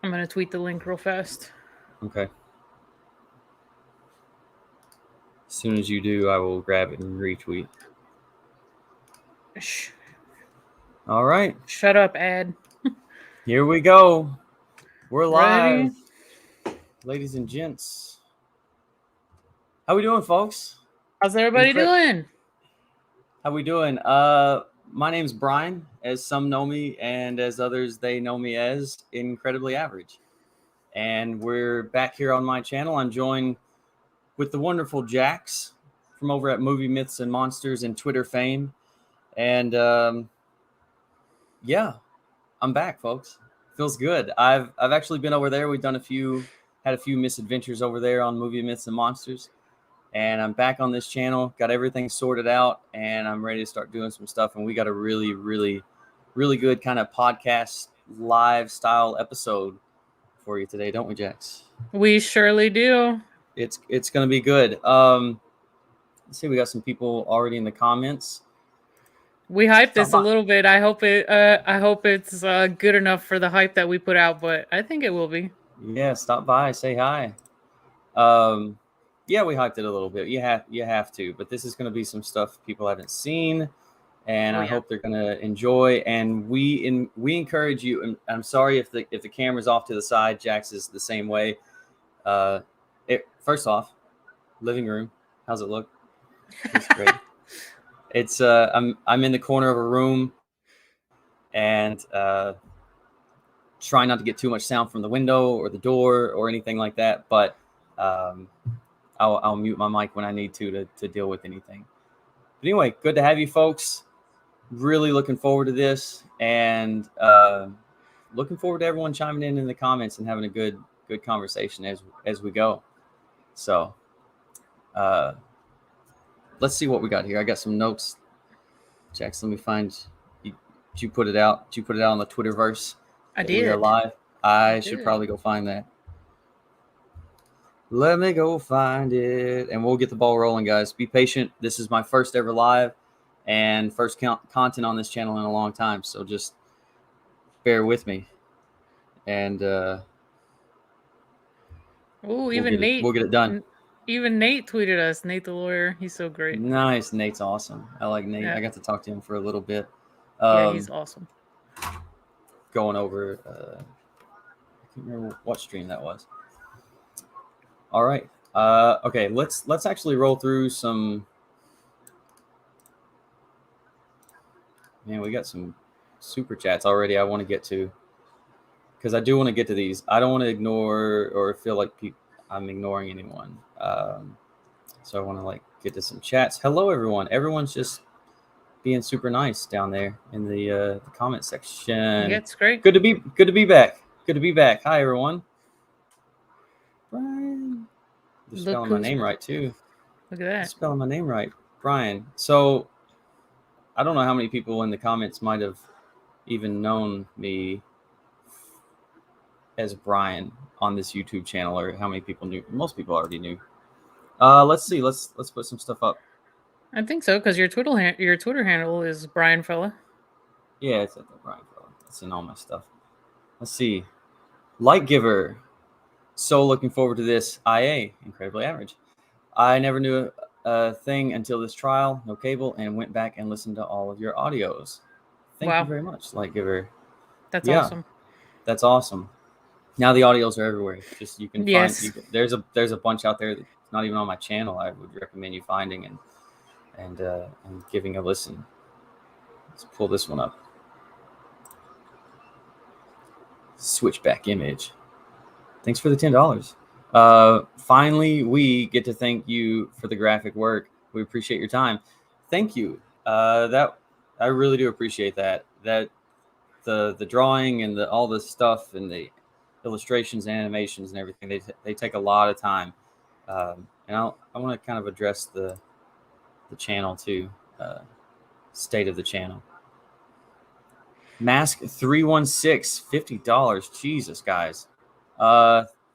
I'm gonna tweet the link real fast. Okay. As soon as you do, I will grab it and retweet. Shh. All right. Shut up, ad. Here we go. We're live, Ready? ladies and gents. How we doing, folks? How's everybody doing? How we doing? My name's Brian, as some know me, and as others they know me as Incredibly Average. And we're back here on my channel. I'm joined with the wonderful Jax from over at Movie Myths and Monsters and Twitter fame. And yeah, I'm back, folks. Feels good. I've actually been over there. We've done had a few misadventures over there on Movie Myths and Monsters. And I'm back on this channel, got everything sorted out, and I'm ready to start doing some stuff. And we got a really, really, really good kind of podcast live style episode for you today, don't we, Jax? We surely do. It's gonna be good. Let's see, we got some people already in the comments. We hyped Stop this a by. little bit. I hope it's good enough for the hype that we put out, but I think it will be. Yeah, stop by, say hi. Yeah, we hyped it a little bit. You have to, but this is going to be some stuff people haven't seen, and I hope they're going to enjoy. And we encourage you. And I'm sorry if the camera's off to the side. Jax is the same way. First off, living room. How's it look? It's great. It's I'm in the corner of a room, and trying not to get too much sound from the window or the door or anything like that. But I'll mute my mic when I need to deal with anything. But anyway, good to have you folks. Really looking forward to this, and looking forward to everyone chiming in the comments and having a good conversation as we go. So let's see what we got here. I got some notes. Jax, let me find. Did you put it out? Did you put it out on the Twitterverse? I did. We are live. I should probably go find that. Let me go find it, and we'll get the ball rolling, guys. Be patient. This is my first ever live and first content on this channel in a long time, so just bear with me. And we'll get it done. Even Nate tweeted us. Nate the lawyer. He's so great. Nice. Nate's awesome. I like Nate. Yeah. I got to talk to him for a little bit. Yeah, he's awesome. Going over, I can't remember what stream that was. All right. Okay, let's actually roll through some. Man, we got some super chats already I want to get to, because I do want to get to these. I don't want to ignore or feel like I'm ignoring anyone. So I want to get to some chats. Hello, everyone. Everyone's just being super nice down there in the comment section. Yeah, it's great. Good to be back. Good to be back. Hi, everyone. Brian. They're spelling my name right, too. Look at that. They're spelling my name right. Brian. So I don't know how many people in the comments might have even known me as Brian on this YouTube channel, or how many people knew. Most people already knew. Let's see. Let's put some stuff up. I think so, because your Twitter handle is Brian Fella. Yeah, it's at the Brian Fella. It's in all my stuff. Let's see. Light Giver. So looking forward to this. IA, Incredibly Average. I never knew a thing until this trial, no cable, and went back and listened to all of your audios. Thank you very much, Light Giver. That's awesome. That's awesome. Now the audios are everywhere. Just you can find. There's a bunch out there that's not even on my channel. I would recommend you finding and giving a listen. Let's pull this one up. Switchback image. Thanks for the $10. Finally, we get to thank you for the graphic work. We appreciate your time. Thank you. That I really do appreciate that. That the drawing and all the stuff and the illustrations and animations and everything, they take a lot of time. And I want to kind of address the channel too. State of the channel. Mask 316, $50. Jesus, guys.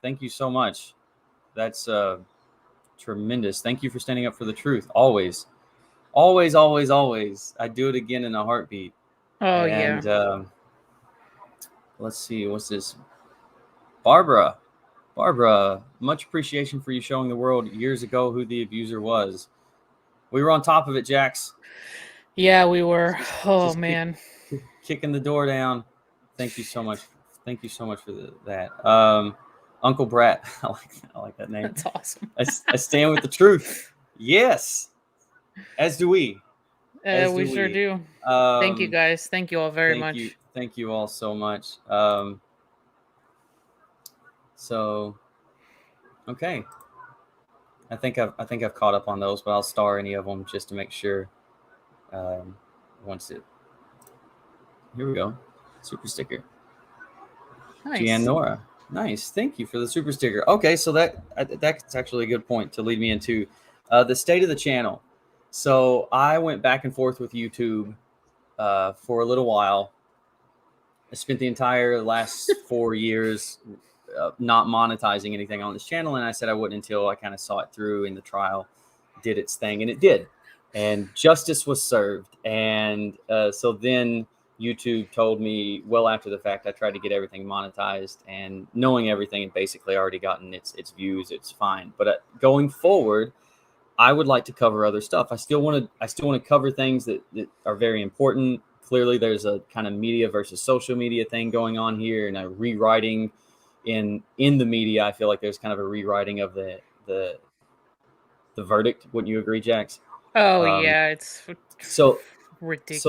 Thank you so much. That's tremendous. Thank you for standing up for the truth. Always. Always, always, always. I'd do it again in a heartbeat. Oh, and, let's see. What's this? Barbara. Barbara, much appreciation for you showing the world years ago who the abuser was. We were on top of it, Jax. Yeah, we were. Oh Just man, kicking the door down. Thank you so much. Thank you so much for that. Uncle Brat. I like that name. that's awesome. I stand with the truth. Yes, as do we. As We do sure we. do. Thank you guys. Thank you all very much. Thank you all so much. So okay, I think I've caught up on those, but I'll star any of them just to make sure. Once it, here we go, super sticker. Nice. Gian Nora, nice. Thank you for the super sticker. Okay, so that's actually a good point to lead me into the state of the channel. So I went back and forth with YouTube for a little while. I spent the entire last 4 years not monetizing anything on this channel, and I said I wouldn't until I kind of saw it through and the trial did its thing, and it did. And justice was served. And so then YouTube told me, well, after the fact, I tried to get everything monetized, and knowing everything had basically already gotten its views, it's fine. But going forward, I would like to cover other stuff. I still want to cover things that are very important. Clearly, there's a kind of media versus social media thing going on here, and a rewriting in the media. I feel like there's kind of a rewriting of the verdict. Wouldn't you agree, Jax? Oh yeah, it's so ridiculous.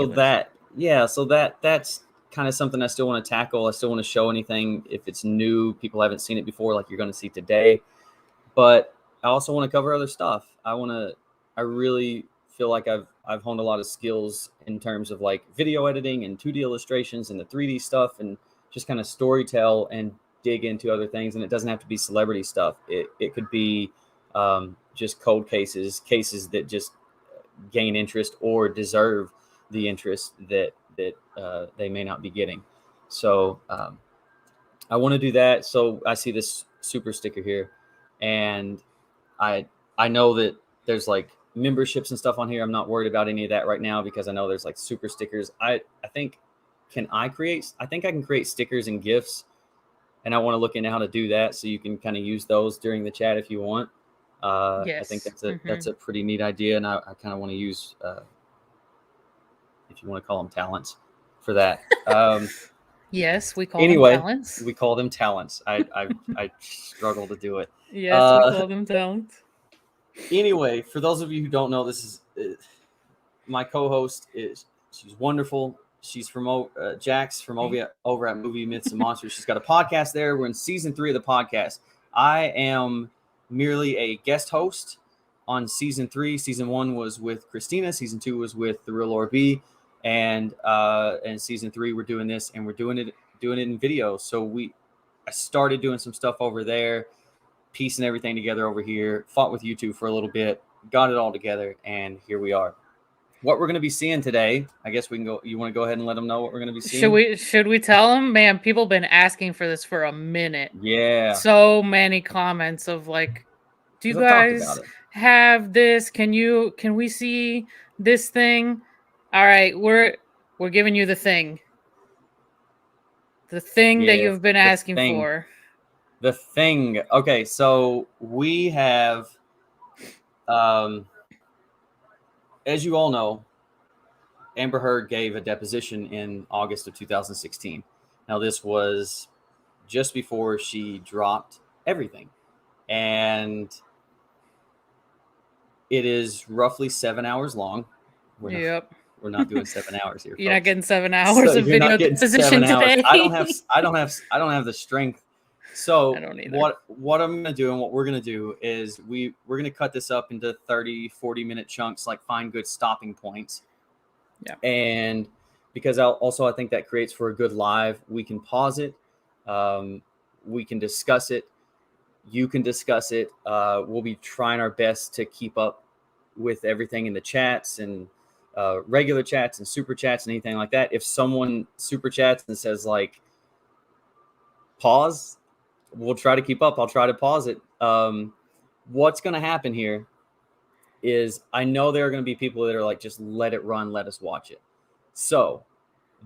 So that's kind of something I still want to tackle. I still want to show anything if it's new, people haven't seen it before, like you're going to see today. But I also want to cover other stuff. I really feel like I've honed a lot of skills in terms of like video editing and 2D illustrations and the 3D stuff, and just kind of storytell and dig into other things. And it doesn't have to be celebrity stuff. It could be just cold cases that just gain interest or deserve the interest that they may not be getting. So I want to do that. So I see this super sticker here, and I know that there's like memberships and stuff on here. I'm not worried about any of that right now because I know there's like super stickers. I think I think I can create stickers and GIFs, and I want to look into how to do that so you can kind of use those during the chat if you want. Yes. I think that's a pretty neat idea, and I kind of want to use, if you want to call them talents, for that. Yes, we call them talents. We call them talents. I struggle to do it. Yes, we call them talents. Anyway, for those of you who don't know, this is my co-host. She's wonderful. She's from Jax from over at Movie Myths and Monsters. She's got a podcast there. We're in season 3 of the podcast. I am merely a guest host on season 3. Season 1 was with Christina. Season 2 was with the Real Laura B. And season 3 we're doing this, and we're doing it in video. So I started doing some stuff over there, piecing everything together over here, fought with YouTube for a little bit, got it all together, and here we are. What we're going to be seeing today, I guess we can go. You want to go ahead and let them know what we're going to be seeing? Should we tell them? Man, people have been asking for this for a minute. Yeah. So many comments of like, do you guys have this? Can we see this thing? All right, we're giving you the thing. The thing that you've been asking for. The thing. Okay, so we have, as you all know, Amber Heard gave a deposition in August of 2016. Now, this was just before she dropped everything. And it is roughly 7 hours long. We're not doing 7 hours here. You're not getting 7 hours of video deposition today. I don't have the strength. So I don't either. What I'm gonna do and what we're gonna do is we're gonna cut this up into 30-40 minute chunks, like find good stopping points. Yeah. And because I think that creates for a good live. We can pause it. We can discuss it. You can discuss it. We'll be trying our best to keep up with everything in the chats and regular chats and super chats and anything like that. If someone super chats and says like pause, we'll try to keep up. I'll try to pause it. What's going to happen here is I know there are going to be people that are like, just let it run, let us watch it. So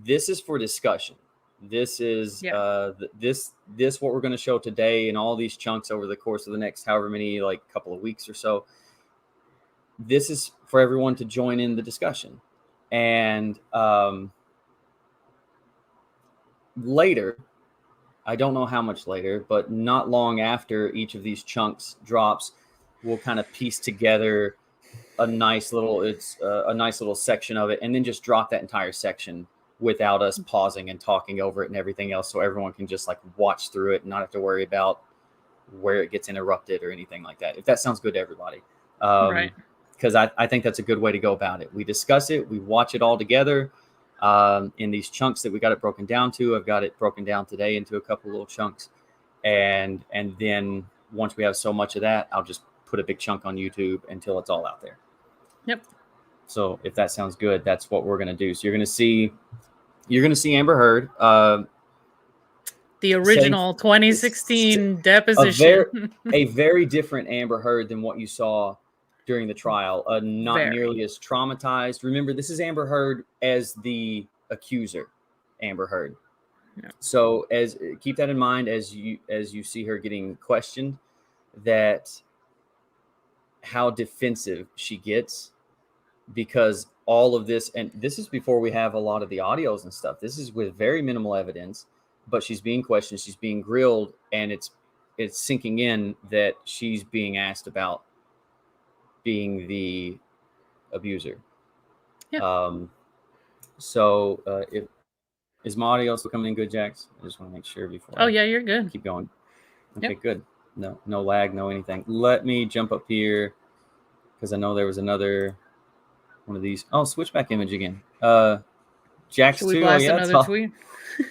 this is for discussion. This is this what we're going to show today, and all these chunks over the course of the next however many, like, couple of weeks or so. This is for everyone to join in the discussion. And later, I don't know how much later, but not long after each of these chunks drops, we'll kind of piece together a nice little section of it, and then just drop that entire section without us pausing and talking over it and everything else, so everyone can just, like, watch through it and not have to worry about where it gets interrupted or anything like that, if that sounds good to everybody. Right. Because I think that's a good way to go about it. We discuss it, we watch it all together in these chunks that we got it broken down to. I've got it broken down today into a couple little chunks, and then once we have so much of that, I'll just put a big chunk on YouTube until it's all out there. Yep. So if that sounds good, that's what we're going to do. So you're going to see Amber Heard, the original 2016 deposition, a very different Amber Heard than what you saw during the trial. Not nearly as traumatized. Remember, this is Amber Heard as the accuser, Amber Heard. Yeah. So keep that in mind as you see her getting questioned, that how defensive she gets, because all of this, and this is before we have a lot of the audios and stuff. This is with very minimal evidence, but she's being questioned, she's being grilled, and it's sinking in that she's being asked about being the abuser. Yeah. Is my audio still coming in good, Jax? I just want to make sure before. Oh, yeah, you're good. Keep going. Okay, good. No lag, no anything. Let me jump up here, because I know there was another one of these. Oh, switchback image again. Jax Should we too. blast another tweet?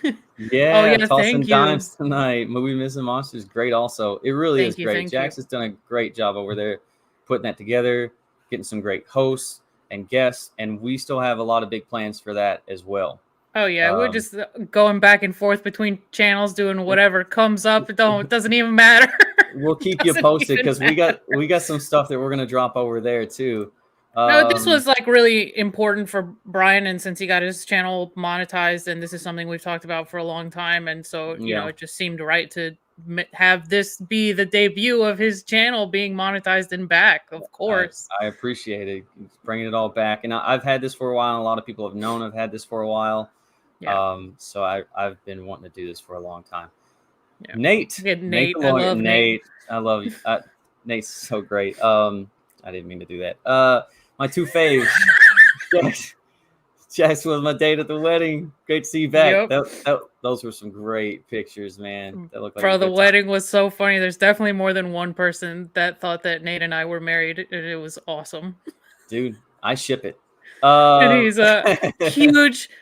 Yeah. Oh, yeah, Tossing thank dimes you. tonight. Movie Missing Monsters, great also. It really is great. Jax has done a great job over there putting that together, getting some great hosts and guests, and we still have a lot of big plans for that as well. Oh yeah, we're just going back and forth between channels, doing whatever comes up. It doesn't even matter. We'll keep you posted, because we got some stuff that we're gonna drop over there too. No, this was like really important for Brian, and since he got his channel monetized, and this is something we've talked about for a long time, and so you know, it just seemed right to have this be the debut of his channel being monetized and back. Of course, I appreciate it, bringing it all back, and I've had this for a while. And a lot of people have known I've had this for a while. Yeah. So I've been wanting to do this for a long time. Yeah. Nate, Nate, I love Nate. I love you. Nate's so great. I didn't mean to do that. My two faves. Jax was my date at the wedding. Great to see you back. Yep. Those were some great pictures, man. That looked like Bro, the wedding was so funny. There's definitely more than one person that thought that Nate and I were married. It was awesome. Dude, I ship it. And he's a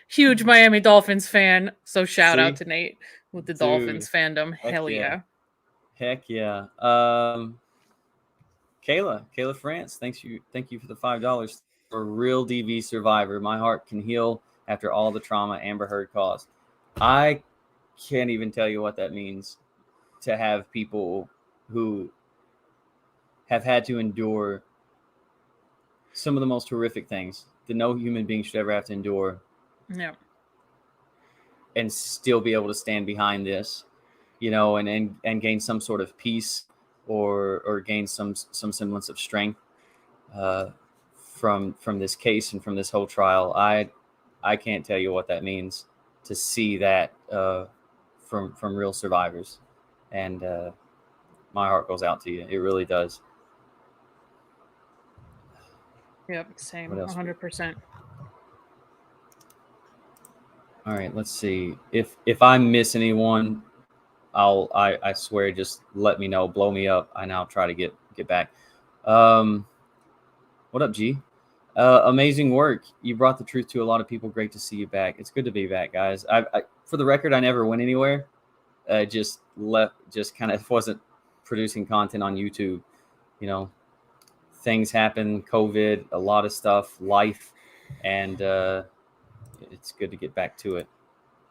huge Miami Dolphins fan. So shout out to Nate with the Dolphins fandom. Hell yeah. Heck yeah. Kayla France, thank you for the $5. For real DV survivor, my heart can heal after all the trauma Amber Heard caused. I can't even tell you what that means, to have people who have had to endure some of the most horrific things that no human being should ever have to endure. Yeah. And still be able to stand behind this, you know, and gain some sort of peace or gain some semblance of strength from this case and from this whole trial. I can't tell you what that means to see that from real survivors, and my heart goes out to you. It really does. Yep, same. 100%. All right, let's see. If I miss anyone, I swear, just let me know, blow me up, and I'll try to get back. What up, G? Amazing work. You brought the truth to a lot of people. Great to see you back. It's good to be back, guys. I for the record, I never went anywhere. Just kind of wasn't producing content on YouTube. You know, things happen, COVID, a lot of stuff, life, and it's good to get back to it.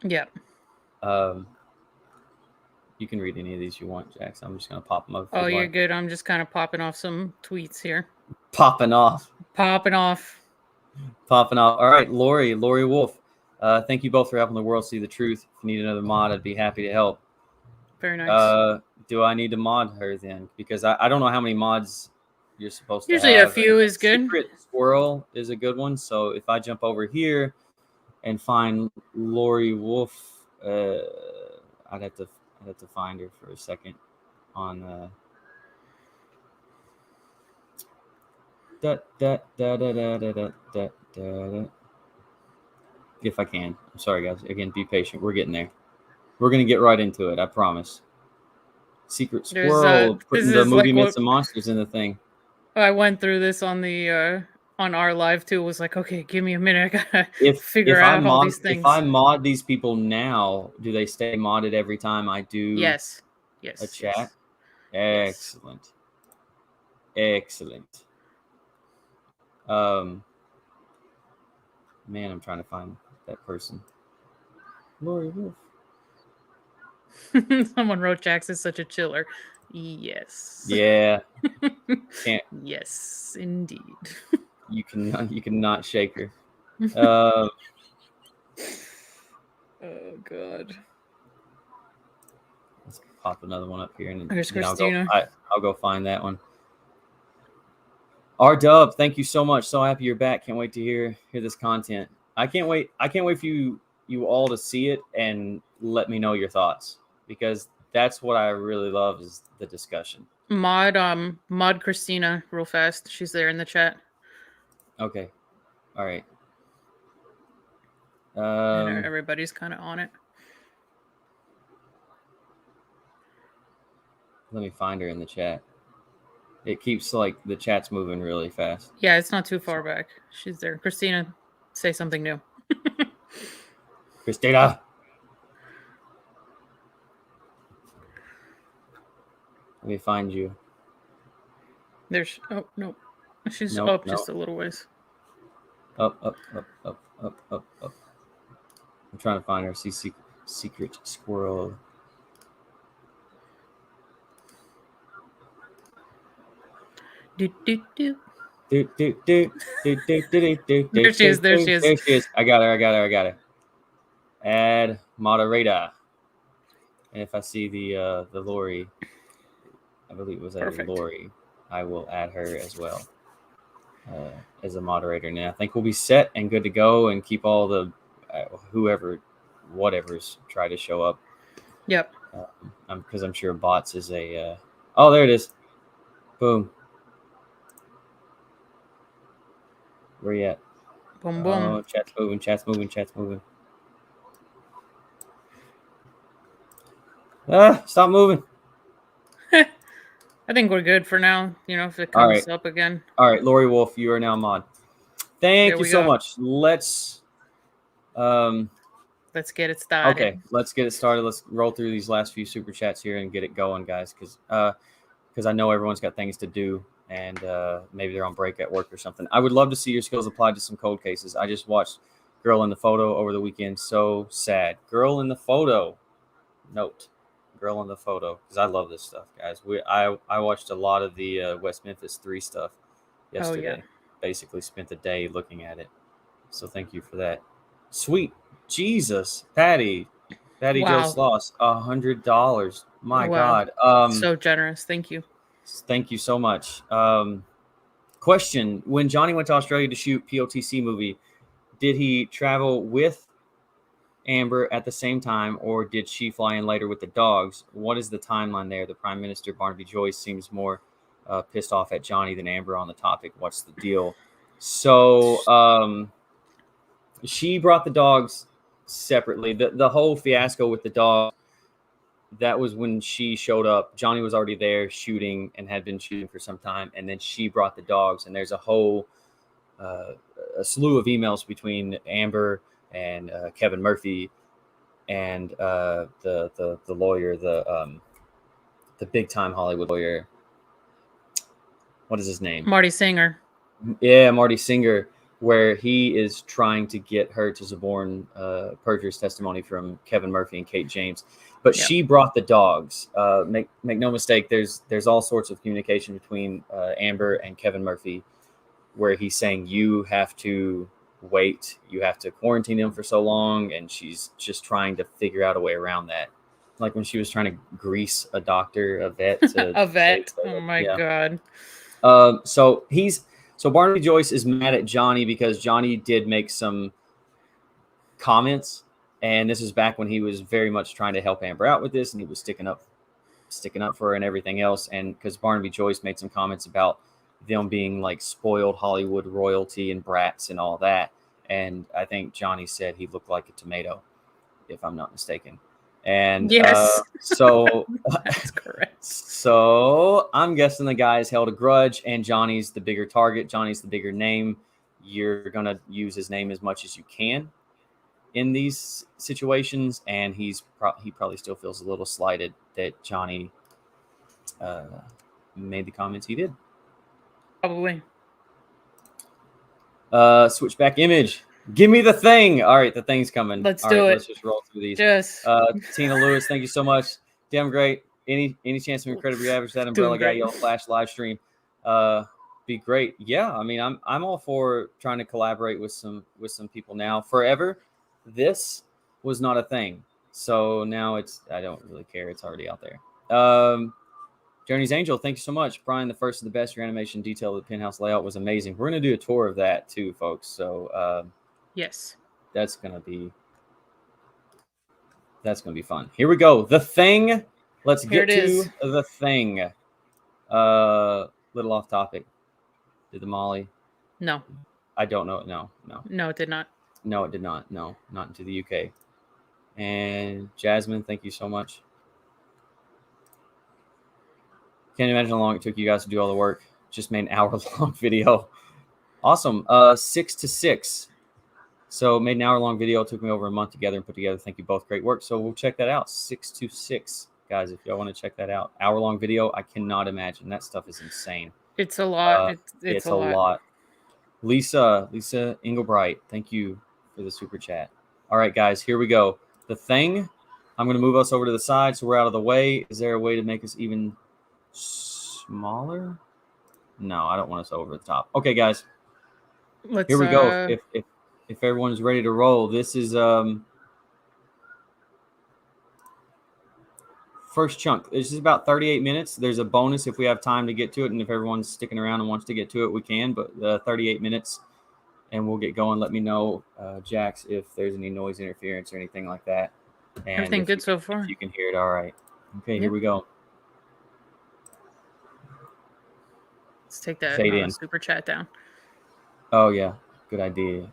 Yeah. You can read any of these you want, Jax. I'm just gonna pop them up. Oh, you're good. I'm just kind of popping off some tweets here. Popping off. Popping off. All right, Lori Wolf. Thank you both for helping the world see the truth. If you need another mod, I'd be happy to help. Very nice. Do I need to mod her then? Because I don't know how many mods you're supposed Usually to have. Usually a few is good. Secret Squirrel is a good one. So if I jump over here and find Lori Wolf, I'd have to find her for a second on if I can. I'm sorry guys. Again, be patient. We're getting there. We're gonna get right into it, I promise. Secret Squirrel putting the movie Myths and Monsters in the thing. I went through this on the on our live too. Was like, okay, give me a minute. I gotta figure out all these things. If I mod these people now, do they stay modded every time I do? Yes. A chat. Yes. Excellent. Excellent. Man, I'm trying to find that person. Lori Wolf. Someone wrote Jax is such a chiller. Yes. Yeah. Can't. Yes, indeed. You cannot shake her. Oh God. Let's pop another one up here, and there's Christina. I'll go find that one. R-Dub, thank you so much. So happy you're back. Can't wait to hear this content. I can't wait for you all to see it and let me know your thoughts, because that's what I really love, is the discussion. Mod Christina real fast. She's there in the chat. Okay. All right. And everybody's kind of on it. Let me find her in the chat. It keeps the chat's moving really fast. Yeah, it's not too far back. She's there. Christina, say something new. Christina. Let me find you. There's no. She's up just a little ways. Up. I'm trying to find her. See Secret Squirrel. Do. There she is. I got her. Add moderator. And if I see the Lori, I believe it was a Lori, I will add her as well as a moderator. Now I think we'll be set and good to go, and keep all the whatever's try to show up. Yep. Because I'm sure bots is a. Oh, there it is. Boom. Where you at? Boom, boom. Oh, chat's moving. Stop moving. I think we're good for now. If it comes up again. All right, Lori Wolf, you are now mod. Thank you so much. Let's get it started. Okay, let's get it started. Let's roll through these last few super chats here and get it going, guys, because I know everyone's got things to do, and maybe they're on break at work or something. I would love to see your skills applied to some cold cases. I just watched Girl in the Photo over the weekend. So sad. Girl in the Photo. Note. Girl in the Photo, because I love this stuff, guys. I watched a lot of the West Memphis 3 stuff yesterday. Oh, yeah. Basically spent the day looking at it. So thank you for that. Sweet Jesus, Patty Joe Sloss, $100. My God. So generous. Thank you. Thank you so much. Question: when Johnny went to Australia to shoot POTC movie, did he travel with Amber at the same time, or did she fly in later with the dogs? What is the timeline there? The Prime Minister, Barnaby Joyce, seems more pissed off at Johnny than Amber on the topic. What's the deal? So she brought the dogs separately. The whole fiasco with the dog, that was when she showed up. Johnny was already there shooting and had been shooting for some time, and then she brought the dogs. And there's a whole a slew of emails between Amber and Kevin Murphy and the lawyer, the big time Hollywood lawyer. What is his name? Marty Singer. Yeah, Marty Singer, where he is trying to get her to suborn perjurious testimony from Kevin Murphy and Kate James. But she brought the dogs. Make no mistake, there's all sorts of communication between Amber and Kevin Murphy, where he's saying, you have to wait. You have to quarantine them for so long, and she's just trying to figure out a way around that. Like when she was trying to grease a doctor, a vet. A vet. Oh my God. So Barnaby Joyce is mad at Johnny because Johnny did make some comments, and this is back when he was very much trying to help Amber out with this, and he was sticking up for her and everything else. And because Barnaby Joyce made some comments about them being like spoiled Hollywood royalty and brats and all that, and I think Johnny said he looked like a tomato, if I'm not mistaken. And yes, so that's correct. So I'm guessing the guys held a grudge, and Johnny's the bigger target. Johnny's the bigger name. You're gonna use his name as much as you can in these situations, and he probably still feels a little slighted that Johnny made the comments he did. Probably. Switch back image. Give me the thing. All right, the thing's coming. Let's do it. Let's just roll through these. Yes. Tina Lewis, thank you so much. Damn great. Any chance of incredibly average that umbrella guy yellow flash live stream? Be great. Yeah, I mean, I'm all for trying to collaborate with some people now. Forever, this was not a thing, so now I don't really care. It's already out there. Journey's Angel, thank you so much. Brian, the first of the best. Your animation detail of the penthouse layout was amazing. We're going to do a tour of that too, folks. So yes, that's going to be fun. Here we go. The Thing. Let's get to The Thing. Little off topic. Did the Molly? No. I don't know. No, it did not. No, it did not. No, not into the UK. And Jasmine, thank you so much. Can't imagine how long it took you guys to do all the work. Just made an hour-long video. Awesome. 6 to 6. So made an hour-long video. It took me over a month together and put together. Thank you both. Great work. So we'll check that out. 6 to 6, guys, if y'all want to check that out. Hour-long video. I cannot imagine. That stuff is insane. It's a lot. It's a lot. Lisa Engelbright, thank you for the super chat. All right, guys, here we go. The Thing. I'm going to move us over to the side so we're out of the way. Is there a way to make us even smaller? No, I don't want us over the top. Okay, guys. Here we go. If everyone's ready to roll, this is first chunk. This is about 38 minutes. There's a bonus if we have time to get to it, and if everyone's sticking around and wants to get to it, we can. But 38 minutes, and we'll get going. Let me know, Jax, if there's any noise interference or anything like that. And everything good so far. If you can hear it, all right. Okay, Here we go. Let's take that super chat down. Oh, yeah. Good idea.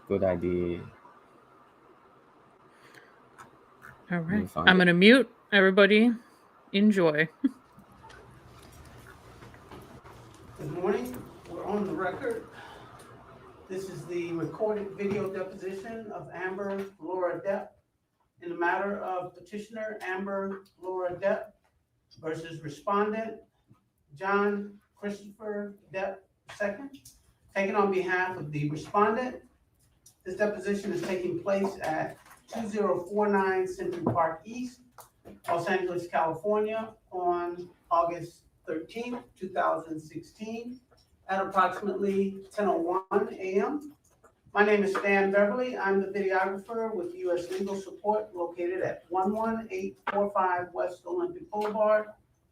All right. I'm going to mute. Everybody, enjoy. Good morning. We're on the record. This is the recorded video deposition of Amber Laura Depp in the matter of petitioner Amber Laura Depp versus respondent John Christopher Depp II, taken on behalf of the respondent. This deposition is taking place at 2049 Century Park East, Los Angeles, California, on August 13th, 2016, at approximately 10:01 a.m. My name is Stan Beverly. I'm the videographer with U.S. Legal Support, located at 11845 West Olympic Boulevard,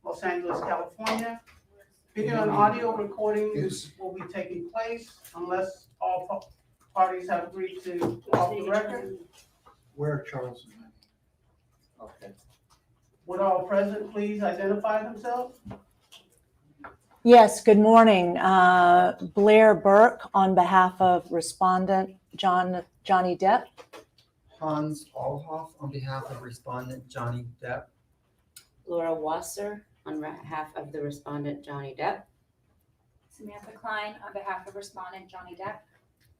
Los Angeles, California. Video and audio recordings will be taking place unless all parties have agreed to off the record. Where Charles? Okay. Would all present please identify themselves? Yes, good morning. Blair Burke on behalf of respondent Johnny Depp. Hans Allhoff on behalf of respondent Johnny Depp. Laura Wasser on behalf of the respondent Johnny Depp. Samantha Klein on behalf of respondent Johnny Depp.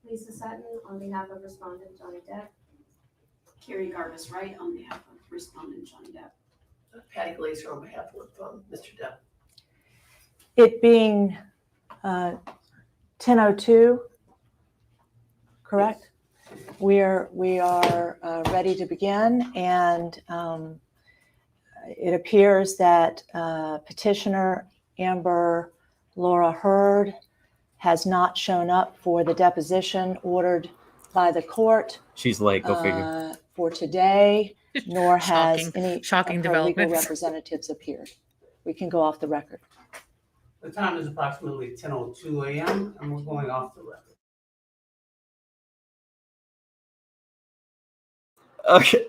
Lisa Sutton on behalf of respondent Johnny Depp. Carrie Garvis Wright on behalf of respondent Johnny Depp. Patty Glazer on behalf of Mr. Depp. It being 10:02, correct? Yes. We are ready to begin, and it appears that petitioner Amber Laura Heard has not shown up for the deposition ordered by the court She's late. Go figure. for today, nor has Shocking. any Shocking of her legal developments. representatives appeared. We can go off the record. The time is approximately 10:02 a.m. and we're going off the record. Okay.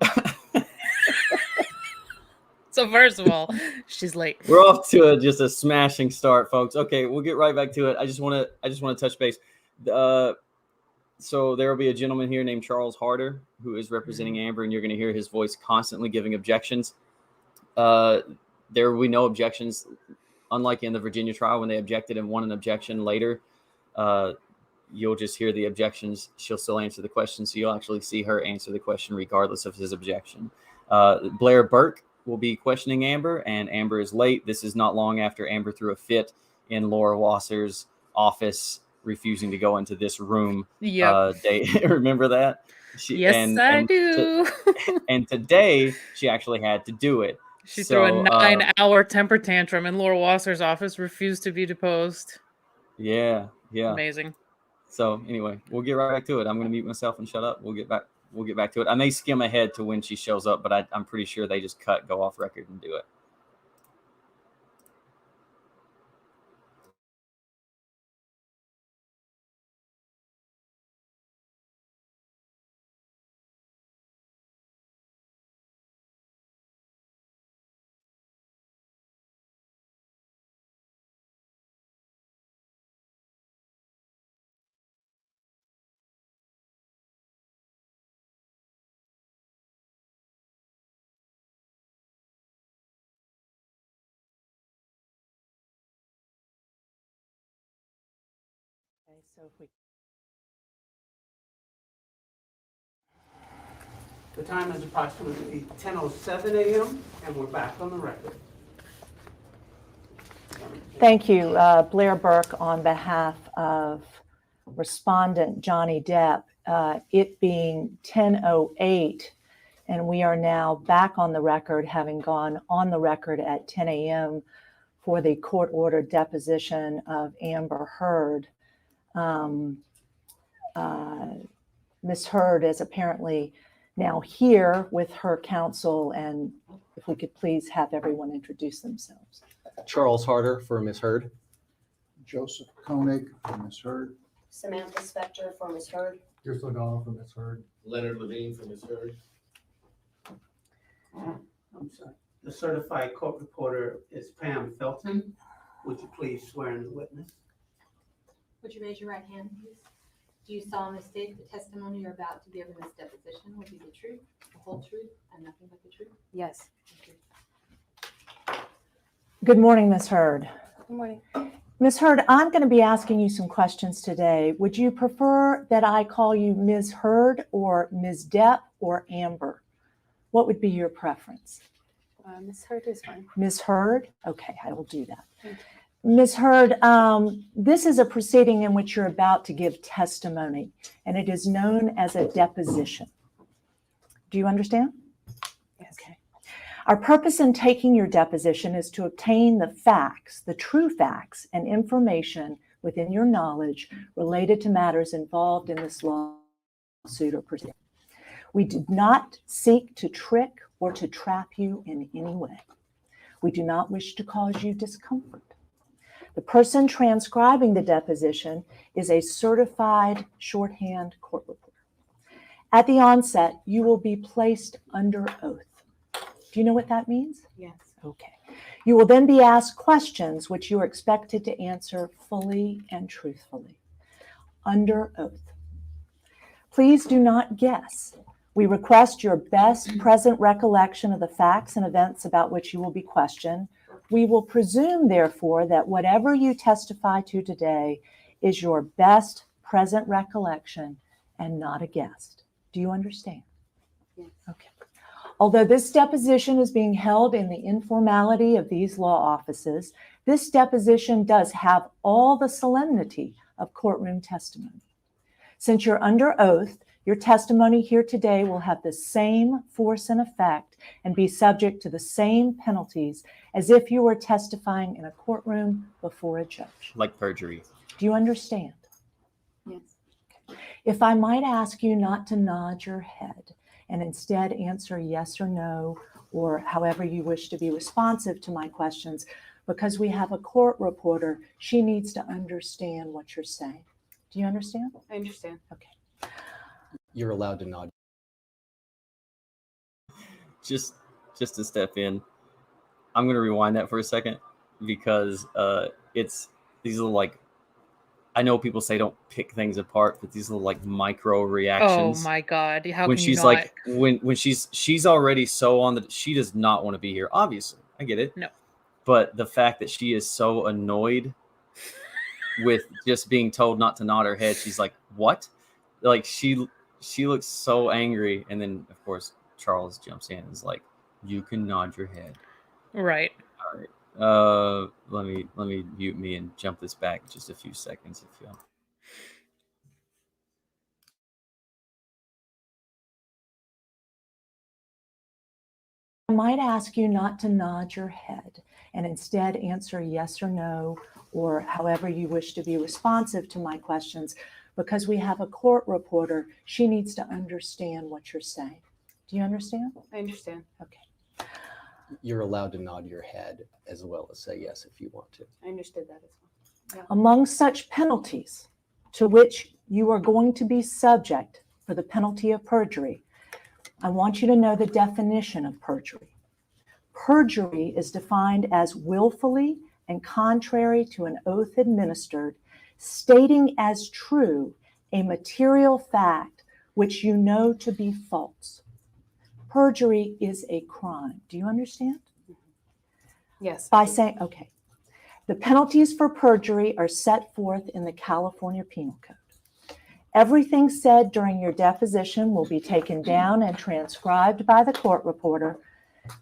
So first of all, she's late. We're off to just a smashing start, folks. Okay, we'll get right back to it. I just want to touch base. So there will be a gentleman here named Charles Harder who is representing Amber, and you're going to hear his voice constantly giving objections. There will be no objections, unlike in the Virginia trial when they objected and won an objection later. You'll just hear the objections. She'll still answer the question, so you'll actually see her answer the question regardless of his objection. Blair Burke will be questioning Amber, and Amber is late. This is not long after Amber threw a fit in Laura Wasser's office, refusing to go into this room. Yep. Remember that? Yes, I do. And today, she actually had to do it. She threw a 9-hour temper tantrum in Laura Wasser's office, refused to be deposed. Yeah. Amazing. So anyway, we'll get right back to it. I'm going to mute myself and shut up. We'll get back to it. I may skim ahead to when she shows up, but I'm pretty sure they just go off record and do it. Okay, so if we The time is approximately 10:07 a.m. and we're back on the record. Thank you, Blair Burke, on behalf of respondent Johnny Depp. It being 10:08, and we are now back on the record, having gone on the record at 10 a.m. for the court-ordered deposition of Amber Heard. Ms. Heard is apparently now here with her counsel, and if we could please have everyone introduce themselves. Charles Harder for Ms. Heard. Joseph Koenig for Ms. Heard. Samantha Spector for Ms. Heard. Chris O'Donnell for Ms. Heard. Leonard Levine for Ms. Heard. I'm sorry. The certified court reporter is Pam Felton. Would you please swear in the witness? Would you raise your right hand, please? Do you solemnly state the testimony you're about to give in this deposition will be the truth, the whole truth, and nothing but the truth? Yes. Thank you. Good morning, Ms. Heard. Good morning. Ms. Heard, I'm going to be asking you some questions today. Would you prefer that I call you Ms. Heard or Ms. Depp or Amber? What would be your preference? Ms. Heard is fine. Ms. Heard? Okay, I will do that. Thank you. Ms. Heard, this is a proceeding in which you're about to give testimony, and it is known as a deposition. Do you understand? Yes. Okay. Our purpose in taking your deposition is to obtain the facts, the true facts and information within your knowledge related to matters involved in this lawsuit or proceeding. We did not seek to trick or to trap you in any way. We do not wish to cause you discomfort. The person transcribing the deposition is a certified shorthand court reporter. At the onset, you will be placed under oath. Do you know what that means? Yes. Okay. You will then be asked questions which you are expected to answer fully and truthfully. Under oath. Please do not guess. We request your best present recollection of the facts and events about which you will be questioned. We will presume, therefore, that whatever you testify to today is your best present recollection and not a guess. Do you understand? Yes. Okay. Although this deposition is being held in the informality of these law offices, this deposition does have all the solemnity of courtroom testimony. Since you're under oath, your testimony here today will have the same force and effect and be subject to the same penalties as if you were testifying in a courtroom before a judge. Like perjury. Do you understand? Yes. If I might ask you not to nod your head and instead answer yes or no, or however you wish to be responsive to my questions, because we have a court reporter, she needs to understand what you're saying. Do you understand? I understand. Okay. You're allowed to nod. Just to step in, I'm going to rewind that for a second because it's these little, like, I know people say don't pick things apart, but these little, like, micro reactions. Oh my God! How when can she's you not? like when she's already so on the, she does not want to be here. Obviously, I get it. No. But the fact that she is so annoyed with just being told not to nod her head, she's like, what? Like she looks so angry, and then of course Charles jumps in and is like, you can nod your head. Right. All right. Let me mute me and jump this back just a few seconds if you. I might ask you not to nod your head and instead answer yes or no, or however you wish to be responsive to my questions, because we have a court reporter, she needs to understand what you're saying. Do you understand? I understand. Okay. You're allowed to nod your head as well as say yes if you want to. I understood that as well. Yeah. Among such penalties to which you are going to be subject for the penalty of perjury, I want you to know the definition of perjury. Perjury is defined as willfully and contrary to an oath administered, stating as true a material fact which you know to be false. Perjury is a crime. Do you understand? Yes. By saying, okay, the penalties for perjury are set forth in the California Penal Code. Everything said during your deposition will be taken down and transcribed by the court reporter.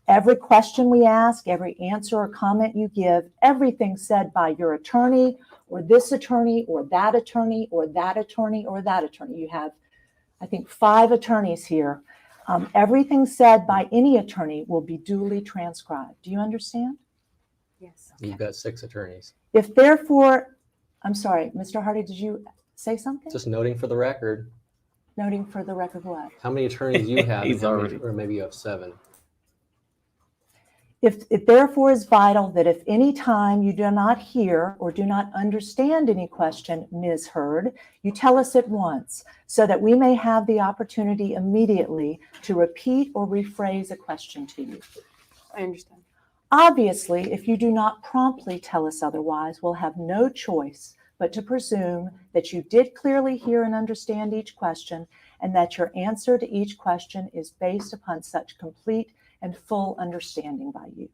Every question we ask, every answer or comment you give, everything said by your attorney or this attorney or that attorney or that attorney or that attorney. You have, I think, 5 attorneys here. Everything said by any attorney will be duly transcribed. Do you understand? Yes. You've got 6 attorneys. If therefore, I'm sorry, Mr. Hardy, did you say something? Just noting for the record. Noting for the record what? How many attorneys you have, He's already, or maybe you have 7. It therefore is vital that if any time you do not hear or do not understand any question, Ms. Heard, you tell us at once so that we may have the opportunity immediately to repeat or rephrase a question to you. I understand. Obviously, if you do not promptly tell us otherwise, we'll have no choice but to presume that you did clearly hear and understand each question and that your answer to each question is based upon such complete and full understanding by you.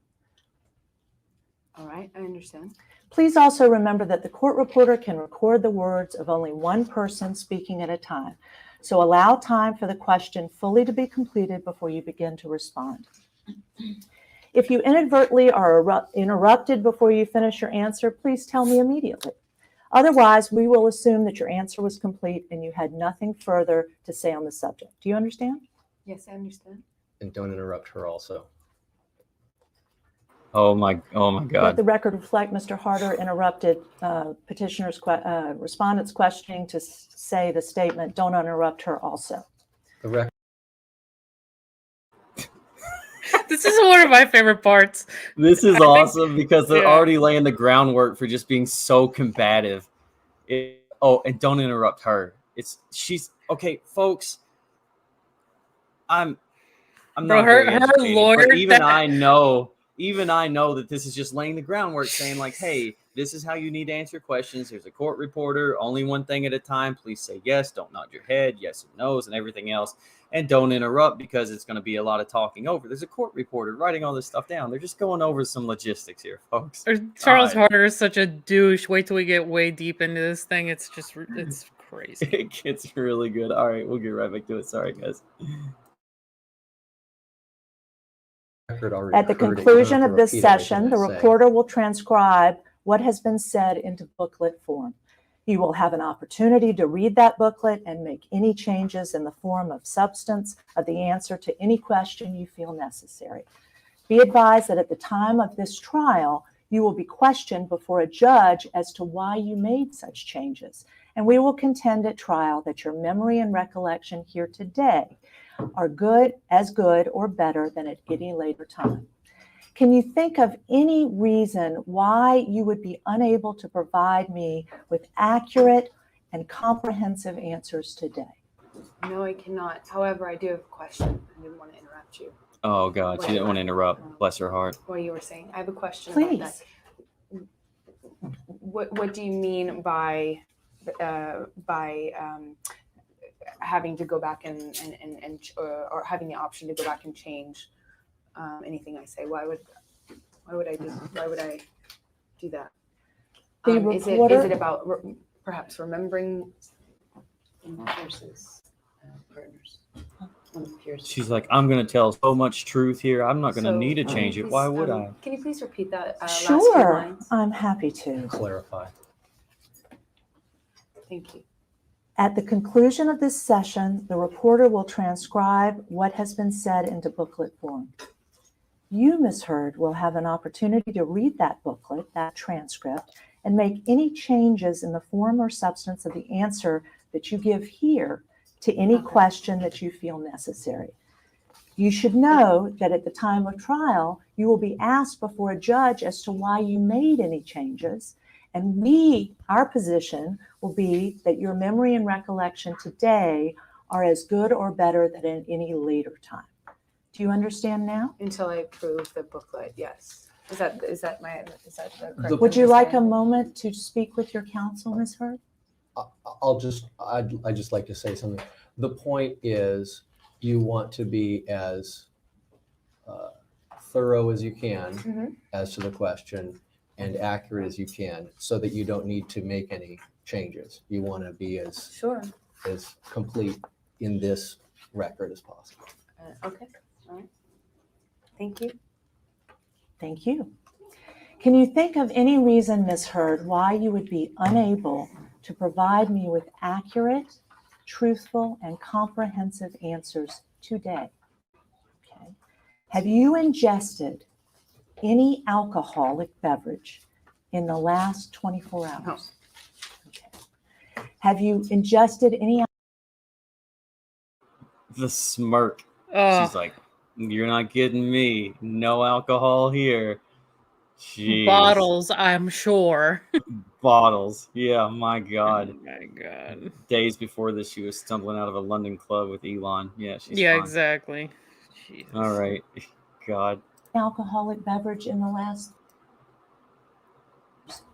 All right, I understand. Please also remember that the court reporter can record the words of only one person speaking at a time. So allow time for the question fully to be completed before you begin to respond. If you inadvertently are interrupted before you finish your answer, please tell me immediately. Otherwise, we will assume that your answer was complete and you had nothing further to say on the subject. Do you understand? Yes, I understand. And don't interrupt her also. oh my God. Let the record reflect Mr. Harder interrupted respondent's questioning to say the statement, don't interrupt her also. The record. This is one of my favorite parts. This is awesome because they're yeah. already laying the groundwork for just being so combative. And don't interrupt her. She's okay, folks. I'm Bro, not very her educated, lawyer. but even I know that this is just laying the groundwork, saying like, hey, this is how you need to answer questions. There's a court reporter, only one thing at a time. Please say yes, don't nod your head, yes and no's, and everything else. And don't interrupt because it's going to be a lot of talking over. There's a court reporter writing all this stuff down. They're just going over some logistics here, folks. Charles Harder is such a douche. Wait till we get way deep into this thing. It's crazy. It gets really good. All right, we'll get right back to it. Sorry, guys. At the conclusion of this session, the reporter will transcribe what has been said into booklet form. You will have an opportunity to read that booklet and make any changes in the form of substance of the answer to any question you feel necessary. Be advised that at the time of this trial, you will be questioned before a judge as to why you made such changes and we will contend at trial that your memory and recollection here today are good or better than at any later time. Can you think of any reason why you would be unable to provide me with accurate and comprehensive answers today? No, I cannot. However, I do have a question. I didn't want to interrupt you. Oh God, she didn't want to interrupt. Bless her heart. What you were saying. I have a question Please. about that. What do you mean by having to go back and or having the option to go back and change anything I say? Why would I do that? Is it about perhaps remembering versus partners? She's like, I'm going to tell so much truth here. I'm not going to need to change it. Why would I? Can you please repeat that last few Sure, lines? I'm happy to. Clarify. Thank you. At the conclusion of this session, the reporter will transcribe what has been said into booklet form. You, Ms. Hurd, will have an opportunity to read that booklet, that transcript, and make any changes in the form or substance of the answer that you give here to any question that you feel necessary. You should know that at the time of trial, you will be asked before a judge as to why you made any changes. And our position will be that your memory and recollection today are as good or better than at any later time. Do you understand now? Until I prove the booklet, yes. Is that the correct? Would you like a moment to speak with your counsel, Ms. Hurd? I'd just like to say something. The point is you want to be as thorough as you can as to the question and accurate as you can so that you don't need to make any changes. You want to be as complete in this record as possible. Okay. All right. Thank you. Thank you. Can you think of any reason, Ms. Hurd, why you would be unable to provide me with accurate, truthful, and comprehensive answers today? Okay. Have you ingested any alcoholic beverage in the last 24 hours? No. Okay. Have you ingested any? The smirk. She's like, you're not kidding me. No alcohol here. Jeez. Bottles, I'm sure. Bottles. Yeah, my God. Oh my God. Days before this, she was stumbling out of a London club with Elon. Yeah, she's Yeah, fine. exactly. Jesus. All right. God. Alcoholic beverage in the last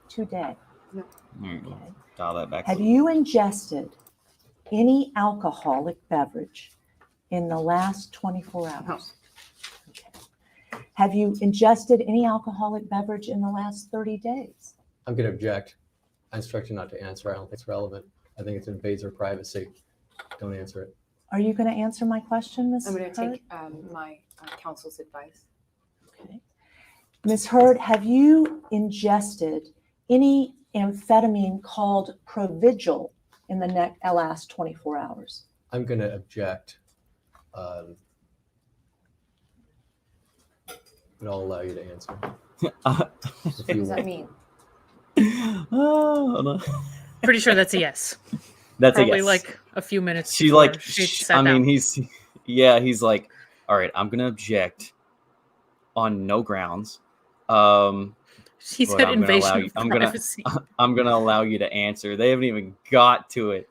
today? No. Okay. Dial that back. Have you ingested any alcoholic beverage in the last 24 hours? No. Okay. Have you ingested any alcoholic beverage in the last 30 days? I'm going to object. I instruct you not to answer. I don't think it's relevant. I think it invades her privacy. Don't answer it. Are you going to answer my question, Ms. I'm going to Hurd? take my counsel's advice. Okay. Ms. Hurd, have you ingested any amphetamine called Provigil in the last 24 hours? I'm going to object. But I'll allow you to answer. What does that mean? Pretty sure that's a yes. That's probably a yes. Like a few minutes. She before like. she sat I mean, down. he's like, all right, I'm gonna object on no grounds. She said invasion of privacy. I'm gonna allow you to answer. They haven't even got to it.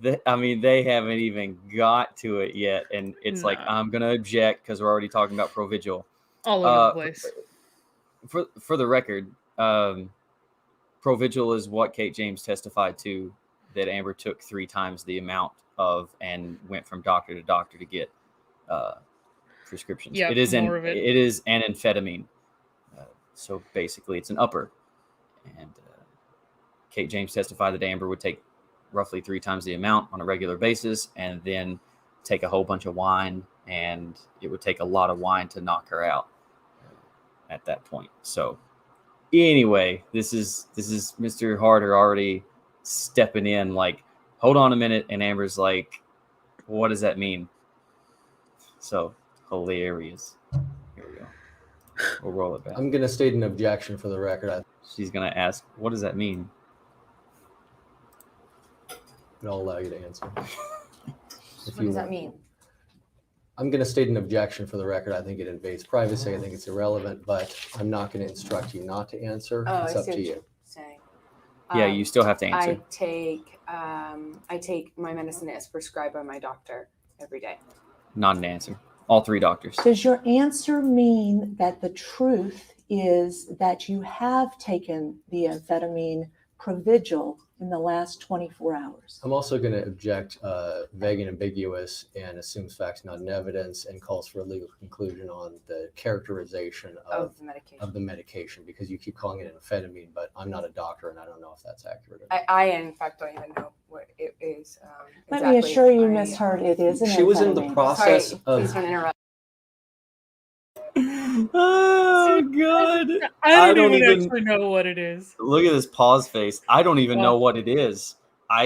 They haven't even got to it yet, and it's like I'm gonna object because we're already talking about Provigil. All over the place. For the record, Provigil is what Kate James testified to that Amber took 3 times the amount of and went from doctor to doctor to get prescriptions. Yeah, it is an amphetamine. So basically, it's an upper. And Kate James testified that Amber would take roughly 3 times the amount on a regular basis and then take a whole bunch of wine, and it would take a lot of wine to knock her out at that point. So anyway, this is Mr. Harder already stepping in like, hold on a minute, and Amber's like, what does that mean? So hilarious. Here we go. We'll roll it back. I'm going to state an objection for the record. She's going to ask, what does that mean? but I'll allow you to answer. What does that mean? I'm going to state an objection for the record. I think it invades privacy. I think it's irrelevant, but I'm not going to instruct you not to answer. It's up to you. Saying. Yeah, you still have to answer. I take my medicine as prescribed by my doctor every day. Not an answer. All 3 doctors. Does your answer mean that the truth is that you have taken the amphetamine Provigil in the last 24 hours? I'm also going to object vague and ambiguous and assumes facts, not in evidence, and calls for a legal conclusion on the characterization of the medication, because you keep calling it an amphetamine, but I'm not a doctor and I don't know if that's accurate. I in fact don't even know what it is. Let me assure you, Ms. Hurt, it is an amphetamine. She was in the process of... Please don't interrupt. Oh God! I don't even actually know what it is. Look at this pause face. I don't even know what it is.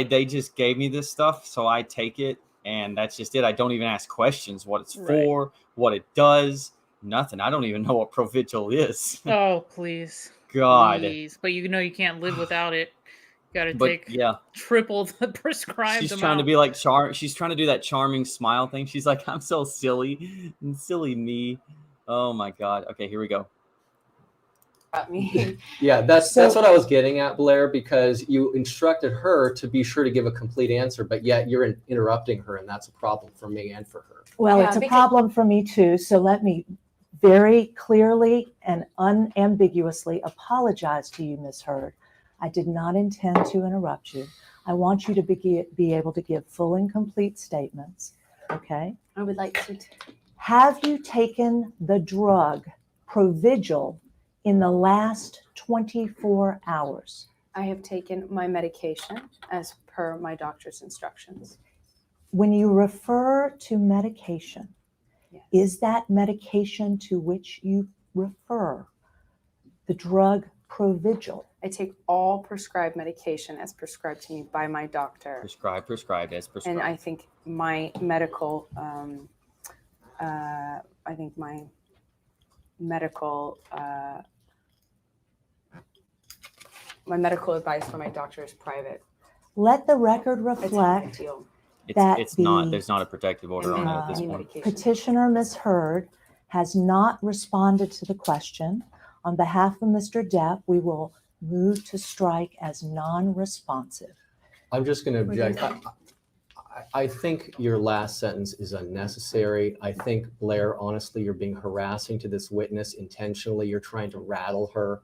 They just gave me this stuff, so I take it, and that's just it. I don't even ask questions. What it's for, what it does, nothing. I don't even know what Provigil is. Oh please, God! Please. But you know you can't live without it. You got to take triple the prescribed She's amount. trying to be like She's trying to do that charming smile thing. She's like, I'm so silly, and silly me. Oh my God. Okay, here we go. Yeah, that's what I was getting at, Blair, because you instructed her to be sure to give a complete answer, but yet you're interrupting her, and that's a problem for me and for her. Well, it's a problem for me too, so let me very clearly and unambiguously apologize to you, Ms. Hurd. I did not intend to interrupt you. I want you to be able to give full and complete statements, okay? I would like to. Have you taken the drug Provigil in the last 24 hours? I have taken my medication as per my doctor's instructions. When you refer to medication, is that medication to which you refer the drug Provigil? I take all prescribed medication as prescribed to me by my doctor. Prescribed as prescribed. And I think my medical my medical advice from my doctor is private. Let the record reflect that there's not a protective order on it at this point. Petitioner Ms. Hurd has not responded to the question. On behalf of Mr. Depp, we will move to strike as non-responsive. I'm just going to object. I think your last sentence is unnecessary. I think, Blair, honestly, you're being harassing to this witness intentionally. You're trying to rattle her.